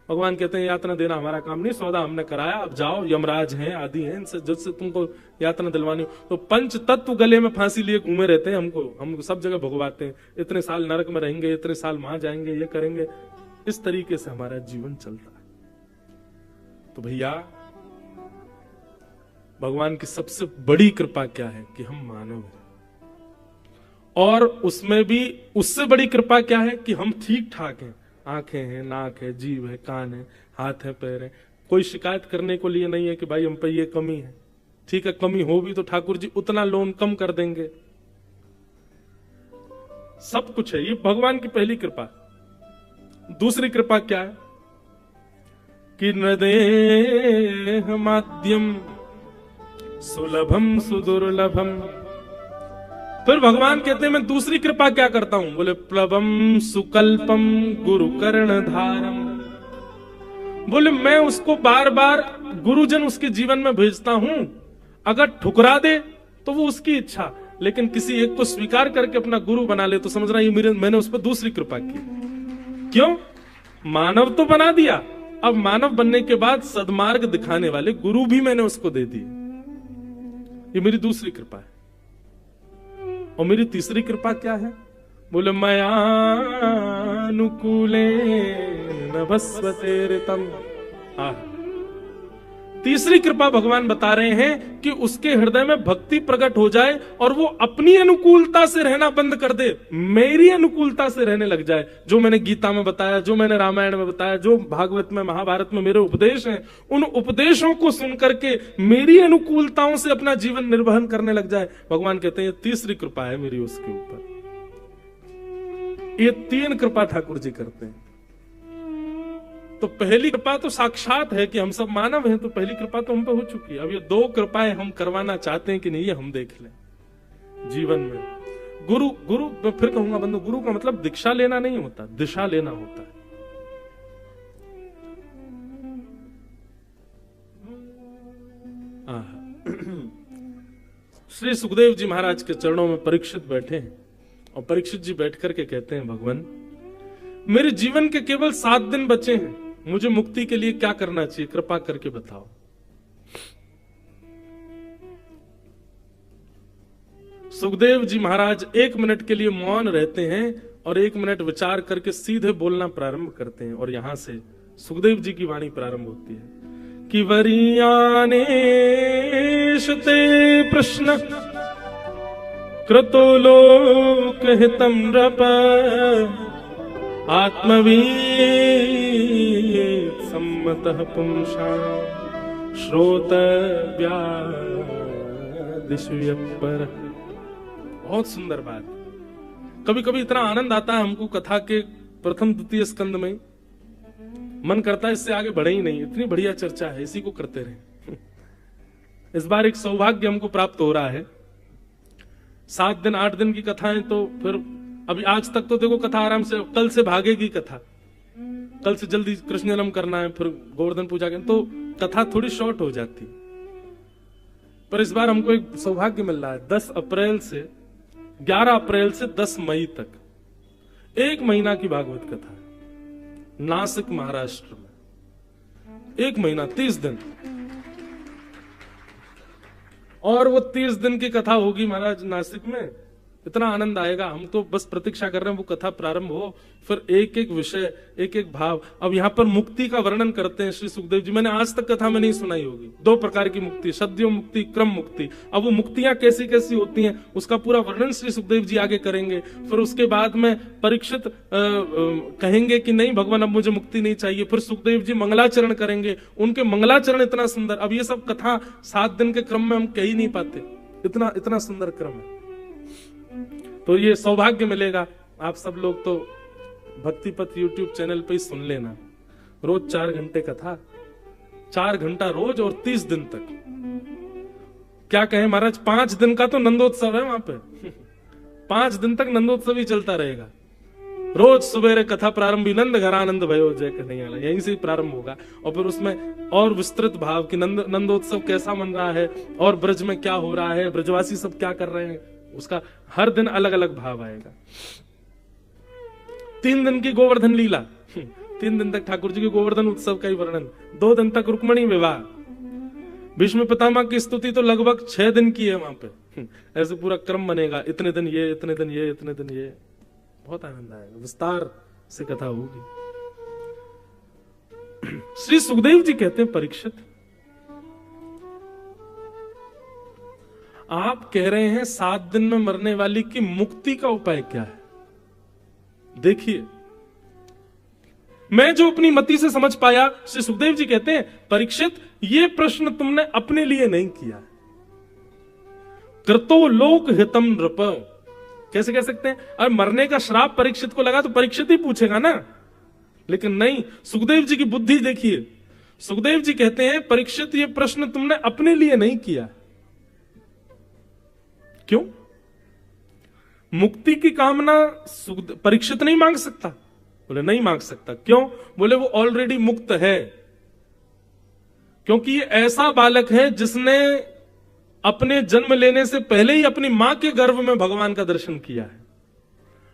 भगवान कहते हैं यातना देना हमारा काम नहीं, सौदा हमने कराया, अब जाओ, यमराज हैं, आदि हैं, इनसे जिससे तुमको यातना दिलवानी हो। तो पंच तत्व गले में फांसी लिए घूमे रहते हैं, हमको सब जगह भगवाते हैं, इतने साल नरक में रहेंगे, इतने साल वहां जाएंगे, ये करेंगे। इस तरीके से हमारा जीवन चलता है। तो भैया भगवान की सबसे बड़ी कृपा क्या है कि हम मानव हैं, और उसमें भी उससे बड़ी कृपा क्या है कि हम ठीक ठाक हैं, आंखें हैं, नाक है, जीभ है, कान है, हाथ है, पैर है, कोई शिकायत करने को लिए नहीं है कि भाई हम पे ये कमी है। ठीक है, कमी हो भी तो ठाकुर जी उतना लोन कम कर देंगे, सब कुछ है। ये भगवान की पहली कृपा। दूसरी कृपा क्या है कि न देह माध्यम सुलभम सुदुर्लभम। फिर भगवान कहते हैं मैं दूसरी कृपा क्या करता हूं, बोले प्लवम सुकल्पम गुरु कर्ण धारम। बोले मैं उसको बार बार गुरुजन उसके जीवन में भेजता हूं, अगर ठुकरा दे तो वो उसकी इच्छा, लेकिन किसी एक को स्वीकार करके अपना गुरु बना ले तो समझना ये मैंने उस पर दूसरी कृपा की। क्यों? मानव तो बना दिया, अब मानव बनने के बाद सदमार्ग दिखाने वाले गुरु भी मैंने उसको दे दिए। ये मेरी दूसरी कृपा है। और मेरी तीसरी कृपा क्या है, बोले मयानुकूले नभस्वतेरितम। तीसरी कृपा भगवान बता रहे हैं कि उसके हृदय में भक्ति प्रकट हो जाए और वो अपनी अनुकूलता से रहना बंद कर दे, मेरी अनुकूलता से रहने लग जाए। जो मैंने गीता में बताया, जो मैंने रामायण में बताया, जो भागवत में, महाभारत में मेरे उपदेश हैं, उन उपदेशों को सुन करके मेरी अनुकूलताओं से अपना जीवन निर्वहन करने लग जाए। भगवान कहते हैं तीसरी कृपा है मेरी उसके ऊपर। ये 3 कृपा ठाकुर जी करते हैं। तो पहली कृपा तो साक्षात है कि हम सब मानव हैं, तो पहली कृपा तो हम पे हो चुकी है। अब ये 2 कृपाएं हम करवाना चाहते हैं कि नहीं, ये हम देख लें जीवन में। गुरु मैं फिर कहूंगा बंधु, गुरु का मतलब दीक्षा लेना नहीं होता, दिशा लेना होता है। श्री सुखदेव जी महाराज के चरणों में परीक्षित बैठे हैं और परीक्षित जी बैठ करके कहते हैं भगवान मेरे जीवन के केवल 7 दिन बचे हैं, मुझे मुक्ति के लिए क्या करना चाहिए, कृपा करके बताओ। सुखदेव जी महाराज 1 मिनट के लिए मौन रहते हैं और 1 मिनट विचार करके सीधे बोलना प्रारंभ करते हैं। और यहां से सुखदेव जी की वाणी प्रारंभ होती है कि वरीयानेश ते प्रश्न कृतो लोक हितम नृप आत्मवीत सम्मतः पुंसा श्रोतव्या दिश्यपर। बहुत सुंदर बात। कभी कभी इतना आनंद आता है हमको कथा के प्रथम द्वितीय स्कंद में, मन करता है इससे आगे बढ़े ही नहीं, इतनी बढ़िया चर्चा है, इसी को करते रहे। इस बार एक सौभाग्य हमको प्राप्त हो रहा है। 7 दिन 8 दिन की कथाएं, तो फिर अभी आज तक तो देखो कथा आराम से, कल से भागेगी कथा, कल से जल्दी कृष्ण जन्म करना है, फिर गोवर्धन पूजा करना, तो कथा थोड़ी शॉर्ट हो जाती। पर इस बार हमको एक सौभाग्य मिल रहा है। 10 अप्रैल से 11 अप्रैल से 10 मई तक 1 महीना की भागवत कथा है नासिक महाराष्ट्र में। 1 महीना 30 दिन, और वो 30 दिन की कथा होगी महाराज नासिक में। इतना आनंद आएगा। हम तो बस प्रतीक्षा कर रहे हैं वो कथा प्रारंभ हो, फिर एक एक विषय, एक एक भाव। अब यहाँ पर मुक्ति का वर्णन करते हैं श्री सुखदेव जी। मैंने आज तक कथा में नहीं सुनाई होगी। 2 प्रकार की मुक्ति, सद्यो मुक्ति, क्रम मुक्ति। अब वो मुक्तियां कैसी कैसी होती हैं उसका पूरा वर्णन श्री सुखदेव जी आगे करेंगे। फिर उसके बाद में परीक्षित कहेंगे कि नहीं भगवान अब मुझे मुक्ति नहीं चाहिए। फिर सुखदेव जी मंगलाचरण करेंगे। उनके मंगलाचरण इतना सुंदर, अब ये सब कथा 7 दिन के क्रम में हम कह ही नहीं पाते, इतना इतना सुंदर क्रम है। तो ये सौभाग्य मिलेगा। आप सब लोग तो भक्ति पथ यूट्यूब चैनल पे ही सुन लेना। रोज 4 घंटे कथा, 4 घंटा रोज, और 30 दिन तक। क्या कहें महाराज, 5 दिन का तो नंदोत्सव है वहां पे। 5 दिन तक नंदोत्सव ही चलता रहेगा। रोज सुबेरे कथा प्रारंभी नंद घरानंद भयो जय कन्हैया, यहीं से ही प्रारंभ होगा। और फिर उसमें और विस्तृत भाव कि नंदोत्सव कैसा मन रहा है और ब्रज में क्या हो रहा है, ब्रजवासी सब क्या कर रहे हैं, उसका हर दिन अलग अलग भाव आएगा। 3 दिन की गोवर्धन लीला, 3 दिन तक ठाकुर जी के गोवर्धन उत्सव का ही वर्णन। 2 दिन तक रुक्मणी विवाह, भीष्म पितामह की स्तुति तो लगभग 6 दिन की है वहां पे। ऐसे पूरा क्रम बनेगा, इतने दिन ये, इतने दिन ये, इतने दिन ये। बहुत आनंद आएगा, विस्तार से कथा होगी। श्री सुखदेव जी कहते हैं परीक्षित, आप कह रहे हैं 7 दिन में मरने वाली की मुक्ति का उपाय क्या है। देखिए, मैं जो अपनी मति से समझ पाया, श्री सुखदेव जी कहते हैं परीक्षित, ये प्रश्न तुमने अपने लिए नहीं किया। कृतो लोक हितम नृप, कैसे कह सकते हैं? अरे मरने का श्राप परीक्षित को लगा तो परीक्षित ही पूछेगा ना, लेकिन नहीं। सुखदेव जी की बुद्धि देखिए। सुखदेव जी कहते हैं परीक्षित, ये प्रश्न तुमने अपने लिए नहीं किया। क्यों? मुक्ति की कामना परीक्षित नहीं मांग सकता? बोले नहीं मांग सकता। क्यों? बोले वो ऑलरेडी मुक्त है। क्योंकि ये ऐसा बालक है जिसने अपने जन्म लेने से पहले ही अपनी मां के गर्भ में भगवान का दर्शन किया है।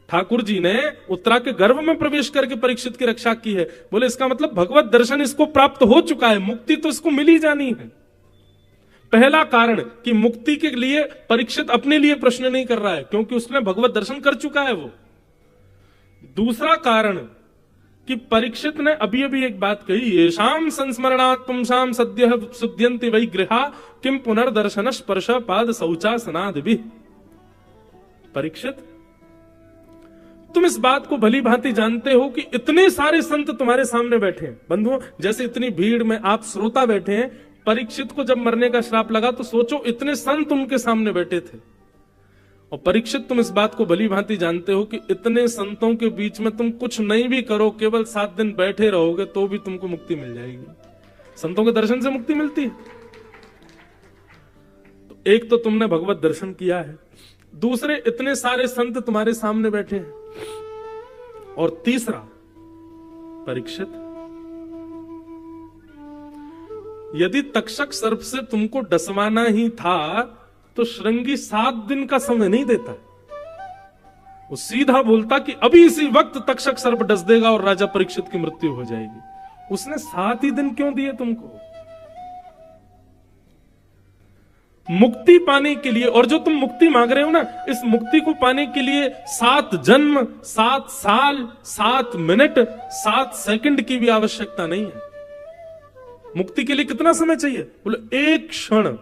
ठाकुर जी ने उत्तरा के गर्भ में प्रवेश करके परीक्षित की रक्षा की है। बोले इसका मतलब भगवत दर्शन इसको प्राप्त हो चुका है, मुक्ति तो इसको मिल ही जानी है। पहला कारण कि मुक्ति के लिए परीक्षित अपने लिए प्रश्न नहीं कर रहा है, क्योंकि उसने भगवत दर्शन कर चुका है वो। दूसरा कारण कि परीक्षित ने अभी अभी एक बात कही, येषाम संस्मरणात् पुंसाम सद्यः शुद्ध्यन्ति वै गृहा किम पुनर्दर्शन स्पर्श पाद शौचासनादि। परीक्षित, तुम इस बात को भली भांति जानते हो कि इतने सारे संत तुम्हारे सामने बैठे हैं। बंधुओं, जैसे इतनी भीड़ में आप श्रोता बैठे हैं, परीक्षित को जब मरने का श्राप लगा तो सोचो इतने संत उनके सामने बैठे थे। और परीक्षित, तुम इस बात को भली भांति जानते हो कि इतने संतों के बीच में तुम कुछ नहीं भी करो, केवल 7 दिन बैठे रहोगे तो भी तुमको मुक्ति मिल जाएगी। संतों के दर्शन से मुक्ति मिलती है। तो एक तो तुमने भगवत दर्शन किया है, दूसरे इतने सारे संत तुम्हारे सामने बैठे हैं, और तीसरा परीक्षित, यदि तक्षक सर्प से तुमको डसवाना ही था तो श्रृंगी 7 दिन का समय नहीं देता। वो सीधा बोलता कि अभी इसी वक्त तक्षक सर्प डस देगा और राजा परीक्षित की मृत्यु हो जाएगी। उसने 7 ही दिन क्यों दिए तुमको? मुक्ति पाने के लिए, और जो तुम मुक्ति मांग रहे हो ना, इस मुक्ति को पाने के लिए 7 जन्म, 7 साल, 7 मिनट, 7 सेकंड की भी आवश्यकता नहीं है। मुक्ति के लिए कितना समय चाहिए? बोले एक क्षण।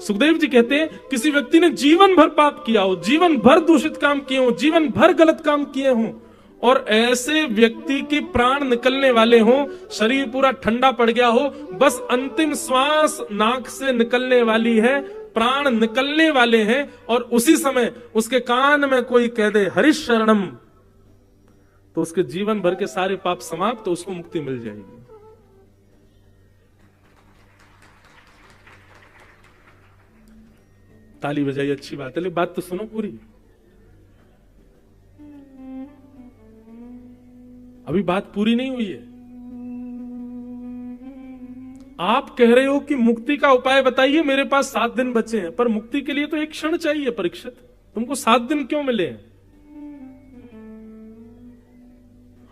सुखदेव जी कहते हैं किसी व्यक्ति ने जीवन भर पाप किया हो, जीवन भर दूषित काम किए हो, जीवन भर गलत काम किए हो, और ऐसे व्यक्ति के प्राण निकलने वाले हो, शरीर पूरा ठंडा पड़ गया हो, बस अंतिम श्वास नाक से निकलने वाली है, प्राण निकलने वाले हैं, और उसी समय उसके कान में कोई कह दे हरिश शरणम, तो उसके जीवन भर के सारे पाप समाप्त, तो उसको मुक्ति मिल जाएगी। ताली बजाई, अच्छी बात है, लेकिन बात तो सुनो पूरी। अभी बात पूरी नहीं हुई है। आप कह रहे हो कि मुक्ति का उपाय बताइए, मेरे पास 7 दिन बचे हैं, पर मुक्ति के लिए तो एक क्षण चाहिए परीक्षित, तुमको 7 दिन क्यों मिले हैं?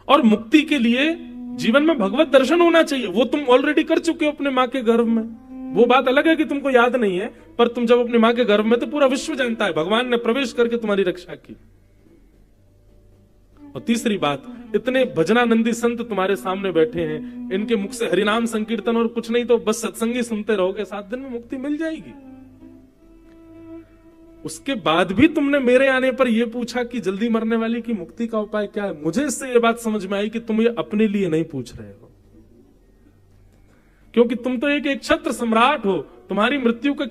और मुक्ति के लिए जीवन में भगवत दर्शन होना चाहिए, वो तुम ऑलरेडी कर चुके हो अपने मां के गर्भ में। वो बात अलग है कि तुमको याद नहीं है, पर तुम जब अपनी मां के गर्भ में, तो पूरा विश्व जानता है भगवान ने प्रवेश करके तुम्हारी रक्षा की। और तीसरी बात, इतने भजनानंदी संत तुम्हारे सामने बैठे हैं, इनके मुख से हरिनाम संकीर्तन और कुछ नहीं तो बस सत्संगी सुनते रहोगे, 7 दिन में मुक्ति मिल जाएगी। उसके बाद भी तुमने मेरे आने पर यह पूछा कि जल्दी मरने वाली की मुक्ति का उपाय क्या है। मुझे इससे यह बात समझ में आई कि तुम ये अपने लिए नहीं पूछ रहे हो, क्योंकि तुम तो एक क्षत्र सम्राट हो, तुम्हारी मृत्यु के